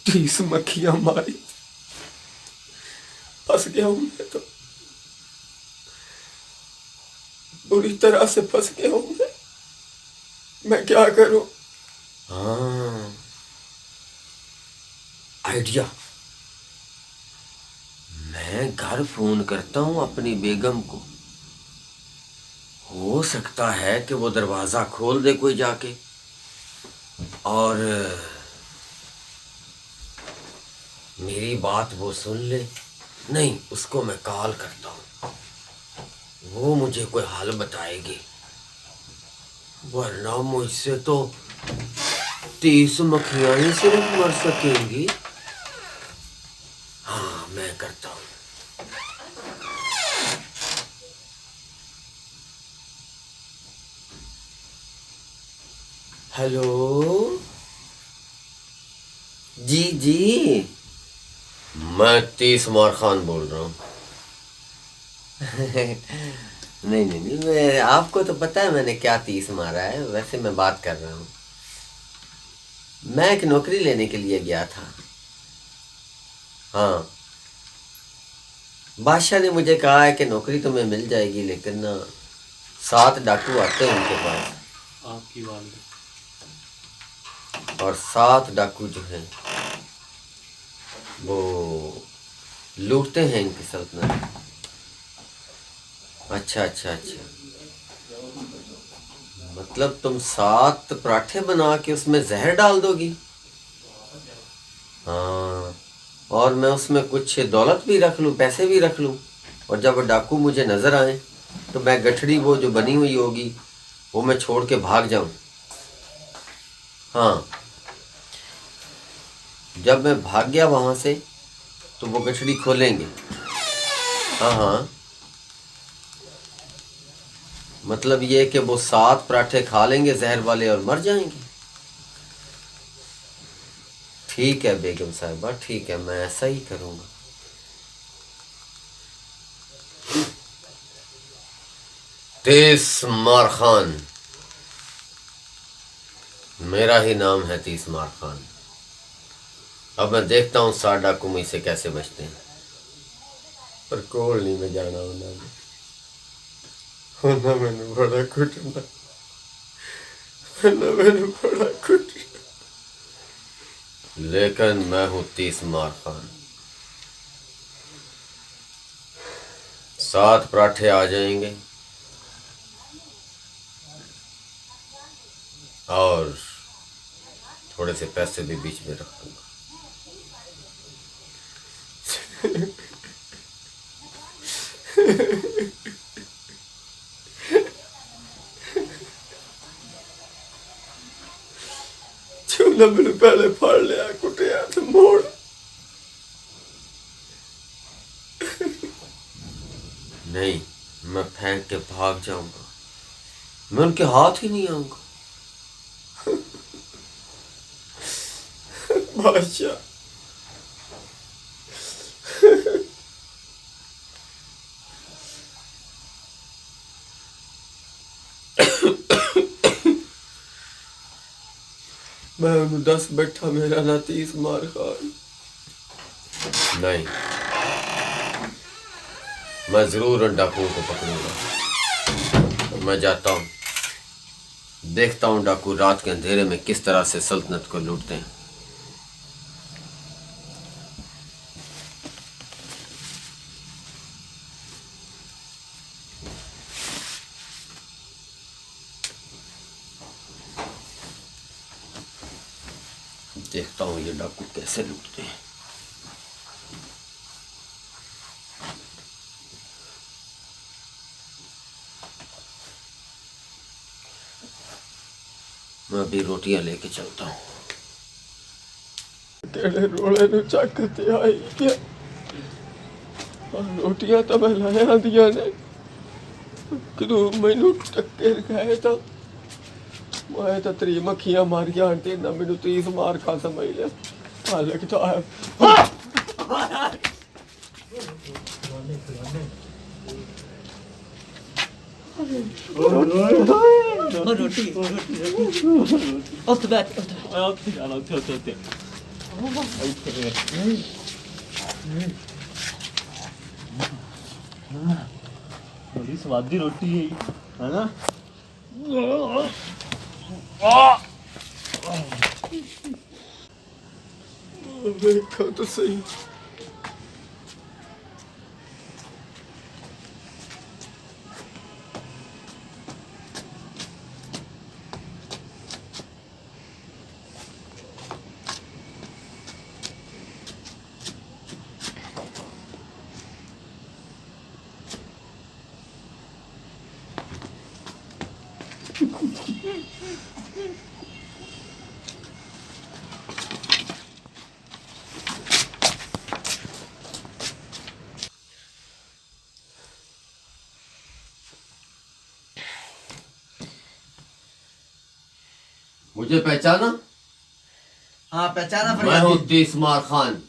30 मक्खियां मारी। फंस गया हूं मैं तो, बुरी तरह से फंस गया हूं मैं क्या करूं? हाँ, आइडिया। मैं घर फोन करता हूं अपनी बेगम को, हो सकता है कि वो दरवाजा खोल दे कोई जाके, और मेरी बात वो सुन ले। नहीं, उसको मैं कॉल करता हूँ, वो मुझे कोई हाल बताएगी, वरना मुझसे तो 30 मक्खियां ही सिर्फ मर सकेंगी। हाँ, मैं करता हूँ। हेलो जी जी, मैं 30 मार खान बोल रहा हूँ। नहीं नहीं नहीं, मैं, आपको तो पता है मैंने क्या 30 मारा है। वैसे मैं बात कर रहा हूँ, मैं एक नौकरी लेने के लिए गया था। हाँ, बादशाह ने मुझे कहा है कि नौकरी तुम्हें मिल जाएगी, लेकिन ना 7 डाकू आते हैं उनके पास। आपकी वाली और 7 डाकू जो हैं वो लूटते हैं इनकी सल्तनत। अच्छा अच्छा अच्छा, मतलब तुम 7 पराठे बना के उसमें जहर डाल दोगी? हाँ, और मैं उसमें कुछ दौलत भी रख लूँ, पैसे भी रख लूँ, और जब वो डाकू मुझे नज़र आए तो मैं गठड़ी वो जो बनी हुई होगी वो मैं छोड़ के भाग जाऊँ। हाँ, जब मैं भाग गया वहाँ से तो वो गठड़ी खोलेंगे। हाँ हाँ, मतलब ये कि वो 7 पराठे खा लेंगे जहर वाले और मर जाएंगे। ठीक है बेगम साहिबा, ठीक है, मैं ऐसा ही करूँगा। तीस मार खान, मेरा ही नाम है 30 मार खान। अब मैं देखता हूँ 7 डाकू मुझसे कैसे बचते हैं, पर कोल नहीं में जाना होना मैंने बड़ा कुटना, मैंने बड़ा कुटना, लेकिन मैं हूँ 30 मार खान। 7 पराठे आ जाएंगे और थोड़े से पैसे भी बीच में रख दूंगा। चूना मैंने पहले फाड़ लिया, कुटिया तो मोड़। नहीं, मैं फेंक के भाग जाऊंगा, मैं उनके हाथ ही नहीं आऊंगा। बादशाह, मैं उन्हें 10 बैठा, मेरा ना 30 मार खान। नहीं, मैं जरूर उन डाकुओं को पकड़ूंगा, मैं जाता हूँ, देखता हूँ डाकू रात के अंधेरे में किस तरह से सल्तनत को लूटते हैं। देखता हूँ ये डाकू कैसे लूटते हैं। मैं अभी रोटियां लेके चलता हूँ। तेरे रोले नु चक ते आई क्या रोटियां तो मैं लाया दिया ने कदू मैनू टक्कर गए तो मैं तो त्री मक्खियां मारिया आंटी ना मैनू 30 मार खा समझ लिया हाल तो बड़ी स्वादी रोटी है ना। देखो तो सही मुझे पहचाना? हाँ पहचाना मैं हूँ फरियादी। तीसमार खान।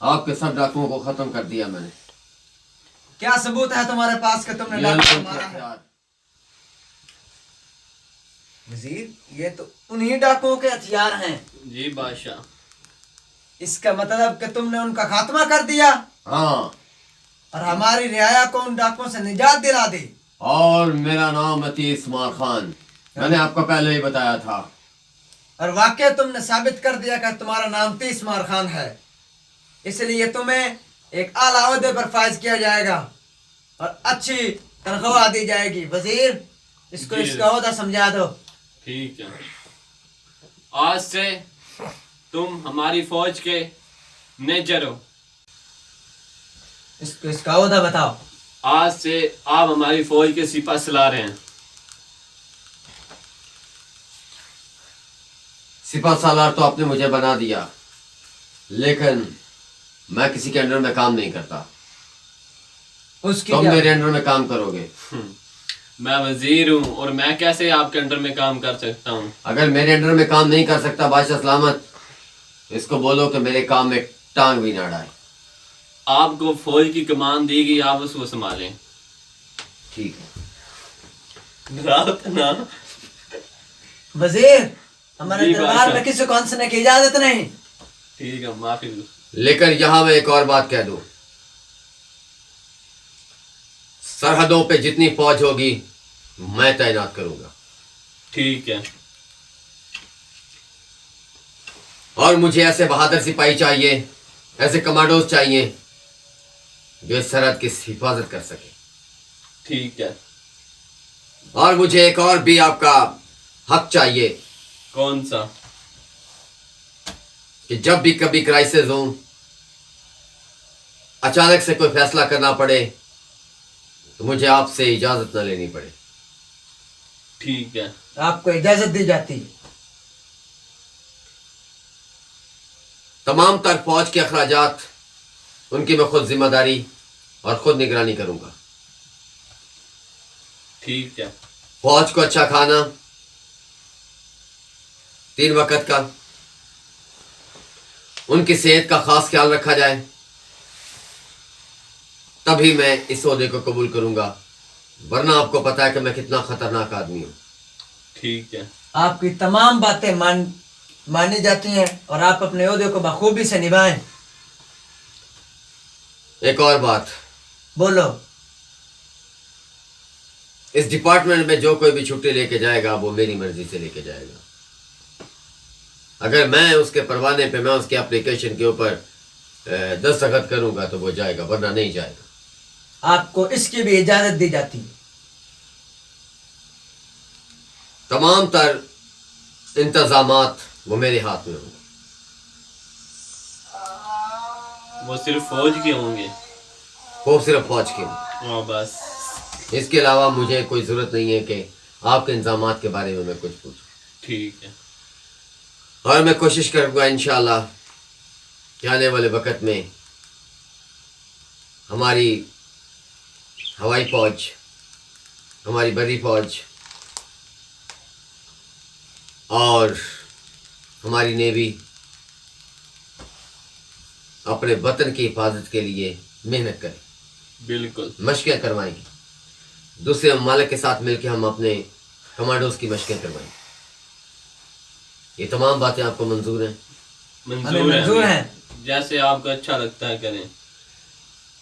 आपके सब डाकुओं को खत्म कर दिया मैंने। क्या सबूत है तुम्हारे पास कि तुमने ये डाकू लो को मारा है? हथियार। वजीर ये तो उन्हीं डाकुओं के हथियार हैं। जी बादशाह। इसका मतलब कि तुमने उनका खात्मा कर दिया हाँ, और हमारी रियाया को उन डाकुओं से निजात दिला दी। और मेरा नाम है तीसमार खान। मैंने आपको पहले ही बताया था। और वाकई तुमने साबित कर दिया कि तुम्हारा नाम तीसमार खान है, इसलिए तुम्हें एक आला ओहदे पर फायज किया जाएगा और अच्छी तनख्वाह दी जाएगी। वजीर इसको जी। इसका ओहदा समझा दो। ठीक है, आज से तुम हमारी फौज के मेजर हो। इसको इसका ओहदा बताओ। आज से आप हमारी फौज के सिपा सलार हैं। सिपा सालार तो आपने मुझे बना दिया, लेकिन मैं किसी के अंडर में काम नहीं करता। उसकी तुम क्या? मेरे अंडर में काम करोगे। मैं वजीर हूँ और मैं कैसे आपके अंडर में काम कर सकता हूँ? अगर मेरे अंडर में काम नहीं कर सकता बादशाह सलामत, इसको बोलो कि मेरे काम में टांग भी ना अड़ाए। आपको फौज की कमान दी गई, आप उसको संभालें। ठीक है। रात ना। वजीर हमारे जी दरबार बादशाह। में किसी को हंसने की इजाजत नहीं। ठीक है, माफी दो। लेकिन यहां मैं एक और बात कह दूं, सरहदों पे जितनी फौज होगी मैं तैनात करूंगा। ठीक है। और मुझे ऐसे बहादुर सिपाही चाहिए, ऐसे कमांडोज चाहिए जो इस सरहद की हिफाजत कर सके। ठीक है। और मुझे एक और भी आपका हक चाहिए कौन सा? कि जब भी कभी क्राइसिस हो, अचानक से कोई फैसला करना पड़े, तो मुझे आपसे इजाजत न लेनी पड़े। ठीक है। आपको इजाजत दी जाती है। तमाम तर फौज के अखराजात उनकी मैं खुद जिम्मेदारी और खुद निगरानी करूंगा। ठीक है। फौज को अच्छा खाना 3 वक्त का, उनकी सेहत का खास ख्याल रखा जाए, तभी मैं इस ओहदे को कबूल करूंगा, वरना आपको पता है कि मैं कितना खतरनाक आदमी हूं। ठीक है। आपकी तमाम बातें मानी जाती हैं और आप अपने ओहदे को बखूबी से निभाएं। एक और बात, बोलो। इस डिपार्टमेंट में जो कोई भी छुट्टी लेके जाएगा वो मेरी मर्जी से लेके जाएगा। अगर मैं उसके परवाने पे, मैं उसके एप्लीकेशन के ऊपर दस्तखत करूंगा तो वो जाएगा, वरना नहीं जाएगा। आपको इसकी भी इजाजत दी जाती है। तमाम तर इंतजामात वो मेरे हाथ में होंगे। वो सिर्फ फौज के होंगे? वो सिर्फ फौज के होंगे। हाँ बस। इसके अलावा मुझे कोई ज़रूरत नहीं है कि आपके इंतजामात के बारे में मैं कुछ पूछूं। ठीक है। और मैं कोशिश करूँगा इंशाअल्लाह कि आने वाले वक्त में हमारी हवाई फौज, हमारी बड़ी फौज और हमारी नेवी अपने वतन की हिफाजत के लिए मेहनत करें, बिल्कुल मशक़ें करवाएंगे। दूसरे ममालिक के साथ मिलकर हम अपने कमांडोज की मशक़ें करवाएंगे। ये तमाम बातें आपको मंजूर हैं? हमें मंजूर हैं। जैसे आपको अच्छा लगता है करें।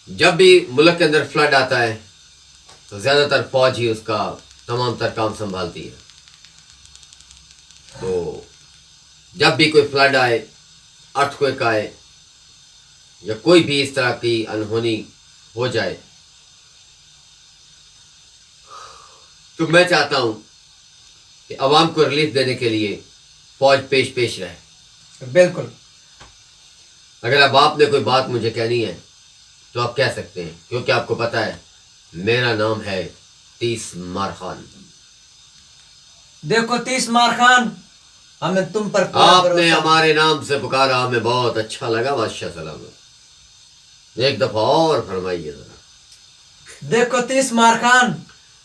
जब भी मुल्क के अंदर फ्लड आता है तो ज़्यादातर फौज ही उसका तमाम तर काम संभालती है। तो जब भी कोई फ्लड आए, अर्थक्वेक आए या कोई भी इस तरह की अनहोनी हो जाए तो मैं चाहता हूं कि अवाम को रिलीफ देने के लिए फौज पेश रहे। बिल्कुल। अगर अब आपने कोई बात मुझे कहनी है तो आप कह सकते हैं, क्योंकि आपको पता है मेरा नाम है 30 मार खान। देखो 30 मार खान, हमें तुम पर पूरा आपने भरोसा है। हमारे नाम से पुकारा, हमें बहुत अच्छा लगा। बादशाह सलामत। एक दफा और फरमाइए जरा। देखो 30 मार खान,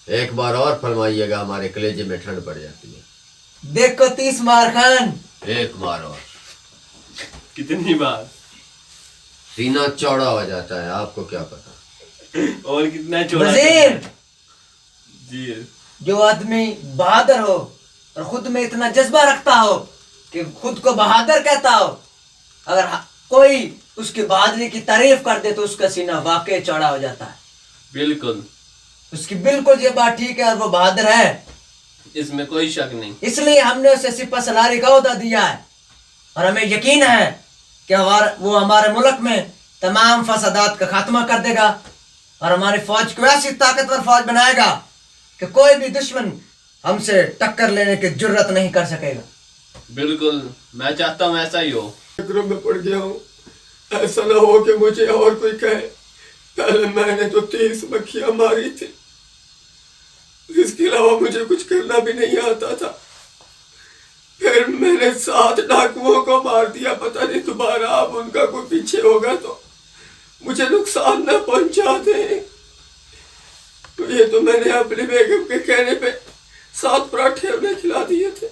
एक बार और फरमाइएगा, हमारे कलेजे में ठंड पड़ जाती है। देखो 30 मार खान। एक बार और। कितनी बार? सीना चौड़ा हो जाता है, आपको क्या पता। और कितना चौड़ा? वजीर, जी। जो आदमी बहादुर हो और खुद में इतना जज्बा रखता हो कि खुद को बहादुर कहता हो, अगर कोई उसकी बहादुरी की तारीफ कर दे तो उसका सीना वाकई चौड़ा हो जाता है। बिल्कुल, उसकी बिल्कुल ये बात ठीक है और वो बहादुर है, इसमें कोई शक नहीं। इसलिए हमने उसे सिपा सलारी का ओहदा दिया है और हमें यकीन है कि वो हमारे मुल्क में तमाम फसादात का खात्मा कर देगा और हमारी फौज को ऐसी ताकतवर फौज बनाएगा कि कोई भी दुश्मन हमसे टक्कर लेने की जुर्रत नहीं कर सकेगा। बिल्कुल, मैं चाहता हूँ ऐसा ही हो। फिक्र में पड़ गया हूँ, ऐसा ना हो कि मुझे और कोई कहे पहले मैंने तो 30 मक्खियां मारी थी, इसके अलावा मुझे कुछ करना भी नहीं आता था। फिर मैंने 7 डाकुओं को मार दिया, पता नहीं दोबारा अब उनका कोई पीछे होगा तो मुझे नुकसान न पहुंचा दे। तो ये तो मैंने अपनी बेगम के कहने पे 7 पराठे उन्हें खिला दिए थे,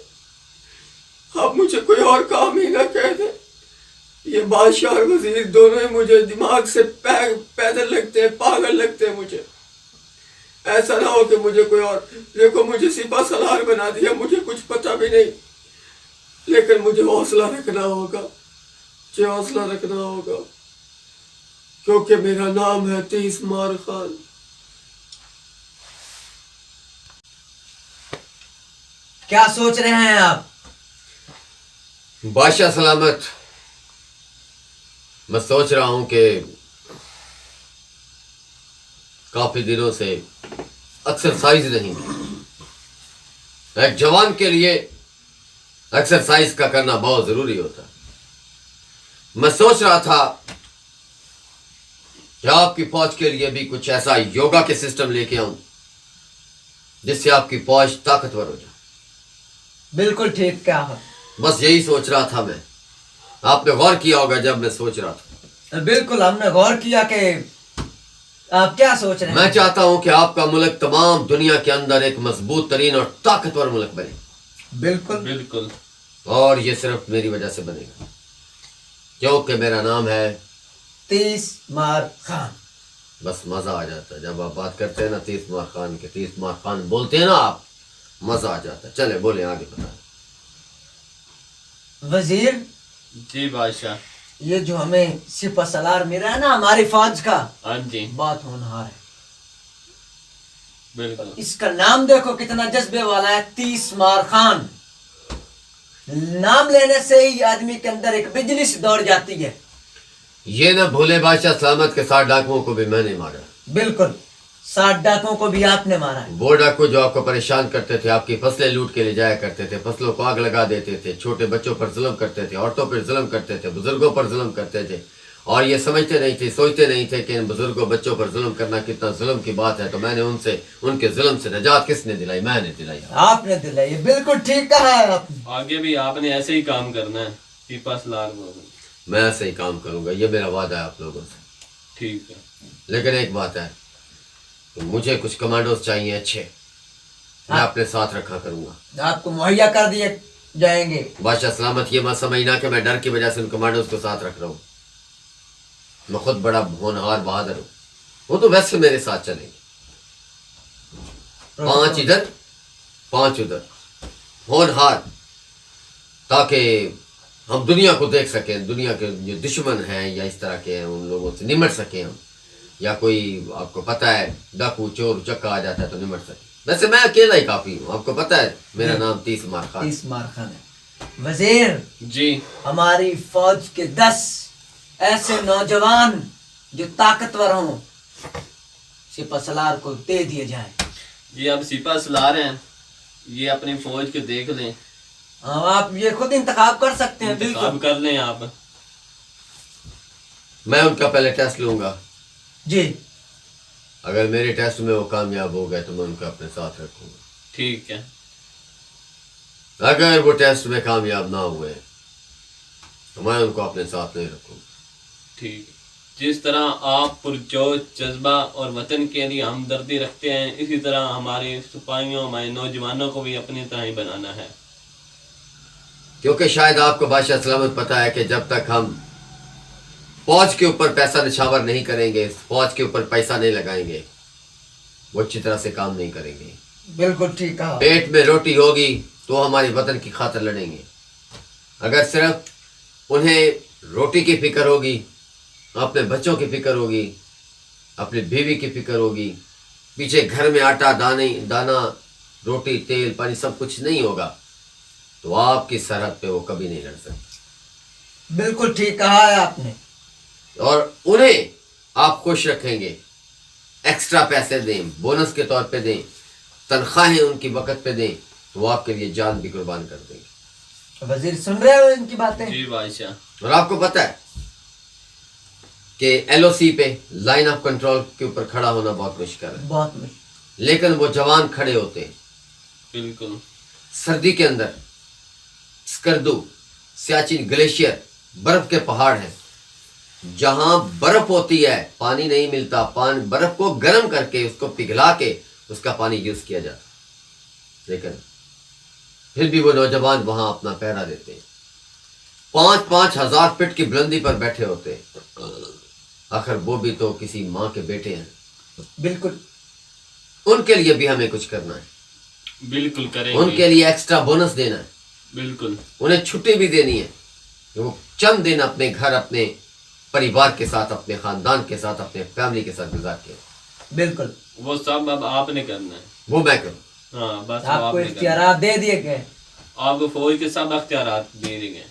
अब मुझे कोई और काम ही ना कह दे। ये बादशाह और वजीर दोनों ही मुझे दिमाग से पैदल लगते हैं, पागल लगते हैं मुझे। ऐसा ना हो कि मुझे कोई और, देखो मुझे सिपा सलार बना दिया, मुझे कुछ पता भी नहीं, लेकिन मुझे हौसला रखना होगा, मुझे हौसला रखना होगा, क्योंकि मेरा नाम है 30 मार खान। क्या सोच रहे हैं आप? बादशाह सलामत, मैं सोच रहा हूं कि काफी दिनों से एक्सरसाइज नहीं की। एक जवान के लिए एक्सरसाइज का करना बहुत जरूरी होता है। मैं सोच रहा था कि आपकी फौज के लिए भी कुछ ऐसा योगा के सिस्टम लेके आऊं जिससे आपकी फौज ताकतवर हो जाए। बिल्कुल ठीक क्या है। बस यही सोच रहा था मैं। आपने गौर किया होगा जब मैं सोच रहा था। बिल्कुल, हमने गौर किया कि आप क्या सोच रहे हैं। मैं चाहता हूं कि आपका मुल्क तमाम दुनिया के अंदर एक मजबूत तरीन और ताकतवर मुल्क बने। बिल्कुल बिल्कुल, और ये सिर्फ मेरी वजह से बनेगा, क्योंकि मेरा नाम है 30 मार खान। बस मजा आ जाता है जब आप बात करते हैं ना 30 मार खान के, 30 मार खान बोलते हैं ना आप, मजा आ जाता है। चले बोले, आगे बता। वजीर जी बादशाह। ये जो हमें सिपा सलार मिला है ना हमारी फौज का, हाँ जी। बहुत होनहार है। बिल्कुल। इसका नाम देखो कितना जज्बे वाला है, 30 मार खान। नाम लेने से ही आदमी के अंदर एक बिजली सी दौड़ जाती है। ये ना भूले बादशाह सलामत के 7 डाकुओं को भी मैंने मारा। बिल्कुल, 7 डाकुओं को भी आपने मारा है। वो डाकू जो आपको परेशान करते थे, आपकी फसलें लूट के ले जाया करते थे, फसलों को आग लगा देते थे, छोटे बच्चों पर जुल्म करते थे, औरतों पर जुल्म करते थे, बुजुर्गों पर जुल्म करते थे, और ये समझते नहीं थे, सोचते नहीं थे कि इन बुजुर्गों बच्चों पर जुल्म करना कितना जुल्म की बात है। तो मैंने उनसे, उनके जुल्म से निजात किसने दिलाई? मैंने दिलाई। आपने दिलाई, बिल्कुल ठीक कहा है आपने। आगे भी आपने ऐसे ही काम करना है, पीपा सलार बोल। मैं ऐसे ही काम करूंगा, ये मेरा वादा है आप लोगों से। ठीक है। लेकिन एक बात है, मुझे कुछ कमांडोज चाहिए अच्छे, मैं अपने साथ रखा करूंगा। आपको मुहैया कर दिए जाएंगे। बादशाह सलामत ये मत समझना कि मैं डर की वजह से उन कमांडोज को साथ रख रहा हूँ। मैं खुद बड़ा होनहार बहादुर हूँ, वो तो वैसे मेरे साथ चलेंगे। 5 इधर 5 उधर, होनहार, ताकि हम दुनिया को देख सकें, दुनिया के जो दुश्मन हैं या इस तरह के हैं उन लोगों से निमट सकें हम। या कोई आपको पता है डाकू चोर चक्का आ जाता है तो निमट सके। वैसे मैं अकेला ही काफी हूँ, आपको पता है मेरा नाम 30 मार खान। 30 मार खान है। वजीर जी। हमारी फौज के 10 ऐसे नौजवान जो ताकतवर हों, सिपा सलार को दे दिए जाए। जी अब सिपा सलार हैं, ये अपनी फौज के देख लें। हाँ, आप ये खुद इंतखाब कर सकते हैं। इंतखाब बिल्कुल कर लें आप। मैं उनका पहले टेस्ट लूंगा, जी। अगर मेरे टेस्ट में वो कामयाब हो गए तो मैं उनका अपने साथ रखूंगा। ठीक है। अगर वो टेस्ट में कामयाब ना हुए तो मैं उनको अपने साथ नहीं रखूंगा। ठीक। जिस तरह आप पुरजोश जज्बा और वतन के लिए हमदर्दी रखते हैं, इसी तरह हमारे सिपाहियों, हमारे नौजवानों को भी अपनी तरह ही बनाना है। क्योंकि शायद आपको बादशाह सलामत पता है कि जब तक हम फौज के ऊपर पैसा निछावर नहीं करेंगे, फौज के ऊपर पैसा नहीं लगाएंगे, वो अच्छी तरह से काम नहीं करेंगे। बिल्कुल ठीक कहा। पेट में रोटी होगी तो हमारे वतन की खातिर लड़ेंगे। अगर सिर्फ उन्हें रोटी की फिक्र होगी, अपने बच्चों की फिक्र होगी, अपनी बीवी की फिक्र होगी, पीछे घर में आटा दाना रोटी तेल पानी सब कुछ नहीं होगा, तो आपकी सरहद पे वो कभी नहीं लड़ सकते। बिल्कुल ठीक कहा है आपने। और उन्हें आप खुश रखेंगे, एक्स्ट्रा पैसे दें, बोनस के तौर पे दें, तनख्वाहें उनकी वक्त पे दें, तो वो आपके लिए जान भी कुर्बान कर देंगे। वजीर सुन रहे हो इनकी बातें? जी बादशाह। और आपको पता है कि एलओसी पे, लाइन ऑफ कंट्रोल के ऊपर खड़ा होना बहुत मुश्किल है, बहुत मुश्किल। लेकिन वो जवान खड़े होते हैं। बिल्कुल। सर्दी के अंदर स्कर्दू, सियाचिन ग्लेशियर, बर्फ के पहाड़ हैं, जहां बर्फ होती है, पानी नहीं मिलता, बर्फ को गर्म करके उसको पिघला के उसका पानी यूज किया जाता, लेकिन फिर भी वो नौजवान वहां अपना पहरा देते हैं। 5-5 हजार फीट की बुलंदी पर बैठे होते हैं। आखिर वो भी तो किसी माँ के बेटे हैं। बिल्कुल। उनके लिए भी हमें कुछ करना है। बिल्कुल करेंगे। उनके लिए एक्स्ट्रा बोनस देना है। बिल्कुल। उन्हें छुट्टी भी देनी है कि वो चंद दिन अपने घर, अपने परिवार के साथ, अपने खानदान के साथ, अपने फैमिली के साथ गुजार के। बिल्कुल। वो सब अब आपने करना है। वो मैं करूँ। हाँ बस आपको आपने करना है। इख्तियारात दे दिए गए। आपको फौज के सब अख्तियारात दे दिए गए।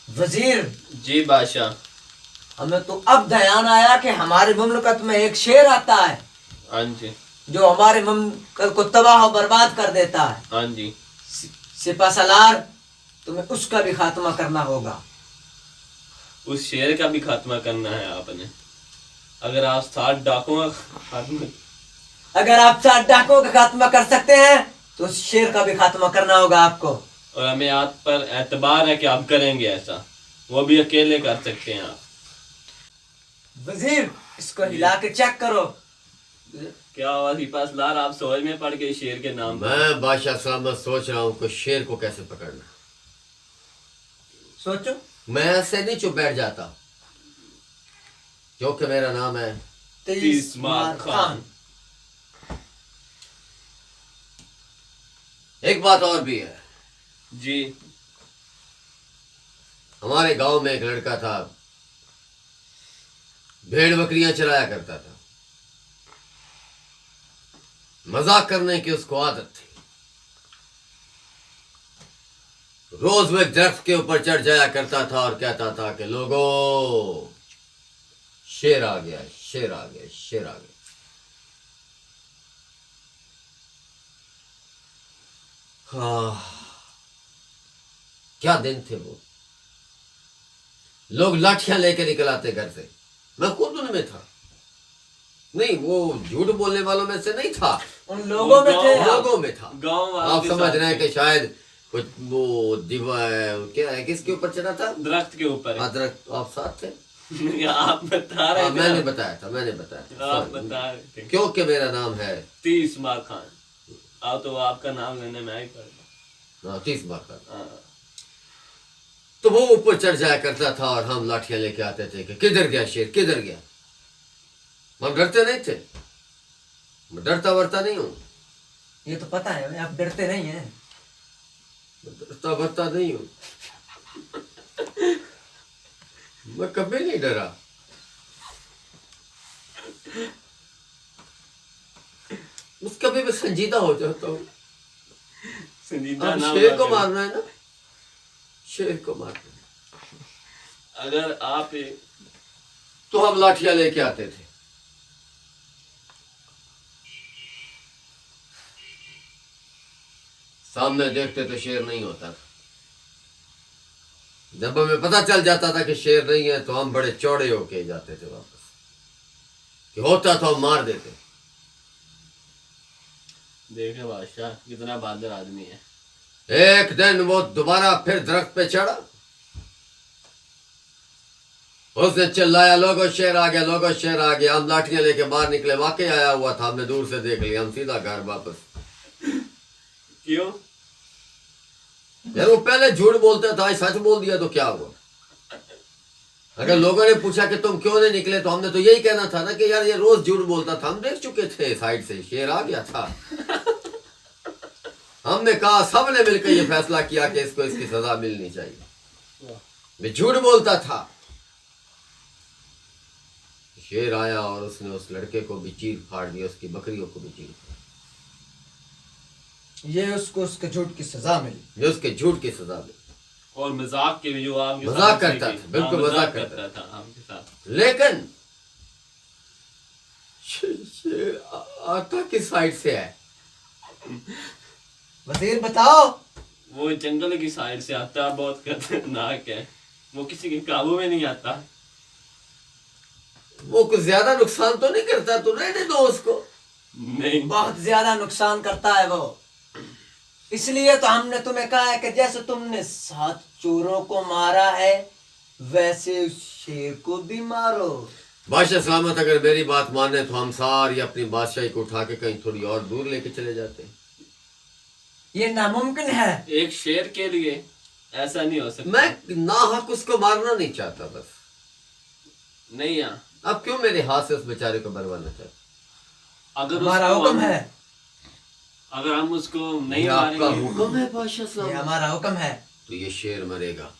वजीर जी बादशाह। हमें तो अब ध्यान आया कि हमारे मुमलकत में एक शेर आता है हाँ जी। जो हमारे मुमलकत को तबाह और बर्बाद कर देता है। हाँ जी। सिपा सलार, तुम्हें उसका भी खात्मा करना होगा। उस शेर का भी खात्मा करना है आपने। अगर आप 7 डाकुओं का खात्मा, अगर आप 7 डाकुओं का खात्मा कर सकते हैं तो उस शेर का भी खात्मा करना होगा आपको। और हमें आप पर एतबार है कि आप करेंगे ऐसा, वो भी अकेले कर सकते हैं आप। वजीर इसको हिला के चेक करो। क्या हुआ सिपा सलार, आप सोच में पड़ गए शेर के नाम पर? मैं बादशाह सलामत सोच रहा हूँ कि शेर को कैसे पकड़ना। सोचो। मैं ऐसे नहीं चुप बैठ जाता, क्योंकि मेरा नाम है 30 मार खान। एक बात और भी है, जी। हमारे गांव में एक लड़का था, भेड़ बकरियां चराया करता था। मजाक करने की उसको आदत थी। रोज वह दरख्त के ऊपर चढ़ जाया करता था और कहता था कि लोगों, शेर आ गया, शेर आ गया, शेर आ गया। हाँ, क्या दिन थे वो। लोग लाठियां लेके निकल आते घर से। मैं खुद उनमें था, नहीं वो झूठ बोलने वालों में से नहीं था, उन लोगों में थे आप। लोगों में था। गांव वालों आप के समझ साथ रहे हैं कि शायद कुछ वो क्या है, किसके ऊपर चढ़ा था? दरख्त के ऊपर है। अदरक। आप साथ थे? आप बता रहे थे। मैंने बताया था, मैंने बताया था। आप बता रहे थे क्योंकि मेरा नाम है 30 मार खान। तो आपका नाम लेने में ही पड़ता। 30 बार का। हाँ। तो वो ऊपर चढ़ जाया करता था और हम लाठियां लेके आते थे कि किधर गया शेर, किधर गया। हम डरते नहीं थे, मैं डरता वरता नहीं हूं। ये तो पता है, आप डरते नहीं हैं। मैं डरता वरता नहीं हूं। मैं कभी नहीं डरा। बस कभी भी संजीदा हो जाता हूं। संजीदा अब नाम शेर को रखा है। मारना है ना, शेर को मारना है। अगर आप तो हम लाठियां लेके आते थे। सामने देखते तो शेर नहीं होता था। जब हमें पता चल जाता था कि शेर नहीं है तो हम बड़े चौड़े होके जाते थे वापस, कि होता तो हम मार देते। देखे बादशाह कितना बहादुर आदमी है। एक दिन वो दोबारा फिर दरख्त पे चढ़ा। उसने चिल्लाया, लोगों शेर आ गया, लोगों शेर आ गया। हम लाठियां लेके बाहर निकले, वाकई आया हुआ था, हमने दूर से देख लिया। हम सीधा घर वापस। क्यों? यार वो पहले झूठ बोलता था, आज सच बोल दिया तो क्या हुआ। अगर लोगों ने पूछा कि तुम क्यों नहीं निकले तो हमने तो यही कहना था ना कि यार ये रोज झूठ बोलता था, हम देख चुके थे साइड से शेर आ गया था। हमने कहा, सबने मिलकर ये फैसला किया कि इसको इसकी सजा मिलनी चाहिए। मैं झूठ बोलता था। शेर आया और उसने उस लड़के को भी चीर फाड़ दिया, उसकी बकरियों को भी चीर फाड़। ये उसको उसके झूठ की सजा मिली। जो उसके झूठ की सजा मिली। और मजाक के भी जो आपके मजाक साथ करता की। था, बिल्कुल हाँ, मजाक करता था आपके साथ। लेकिन शेर आता किस साइड से है? वजीर बताओ। वो जंगल की साइड से आता है, बहुत खतरनाक है। वो किसी के काबू में नहीं आता। वो कुछ ज्यादा नुकसान तो नहीं करता, तो रहने दो उसको। नहीं, बहुत ज्यादा नुकसान करता है वो। इसलिए तो हमने तुम्हें कहा है कि जैसे तुमने 7 चोरों को मारा है वैसे उस शेर को भी मारो। बादशाह सलामत अगर मेरी बात माने तो हम सारी अपनी बादशाही को उठा के कहीं थोड़ी और दूर लेके चले जाते हैं। ये नामुमकिन है। एक शेर के लिए ऐसा नहीं हो सकता। मैं ना हक उसको मारना नहीं चाहता बस। नहीं यार, अब क्यों मेरे हाथ से उस बेचारे को मरवाना चाहते? अगर हमारा उसको हुक्म हम- है। अगर हम उसको नहीं ये आपका मारेंगे। हुक्म है बादशाह ये सलामत? हमारा हुक्म है। तो ये शेर मरेगा,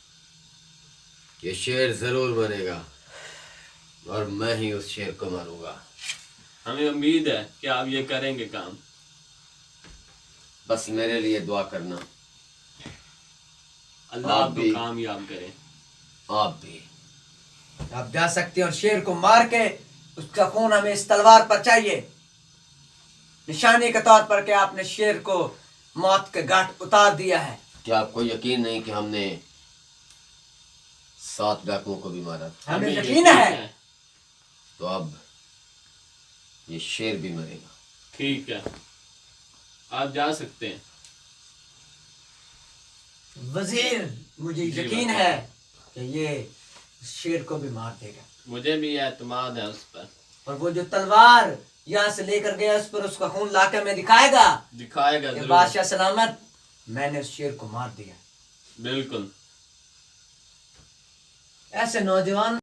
ये शेर जरूर मरेगा और मैं ही उस शेर को मारूंगा। हमें उम्मीद है कि आप ये करेंगे काम। बस मेरे लिए दुआ करना। अल्लाह आप आपको भी। कामयाब करे। आप भी। आप जा सकते हैं और शेर को मार के उसका खून हमें इस तलवार पर चाहिए, निशानी के तौर पर कि आपने शेर को मौत के घाट उतार दिया है। क्या आपको यकीन नहीं कि हमने 7 डाकुओं को भी मारा था? हमें यकीन है। तो अब ये शेर भी मरेगा। ठीक है, आप जा सकते हैं। वजीर मुझे जी यकीन बताइए। है कि ये शेर को भी मार देगा। मुझे भी एतमाद है उस पर। और वो जो तलवार यहाँ से लेकर गया उस पर उसका खून लाके हमें दिखाएगा दिखाएगा कि जरूर। बादशाह सलामत मैंने उस शेर को मार दिया। बिल्कुल। ऐसे नौजवान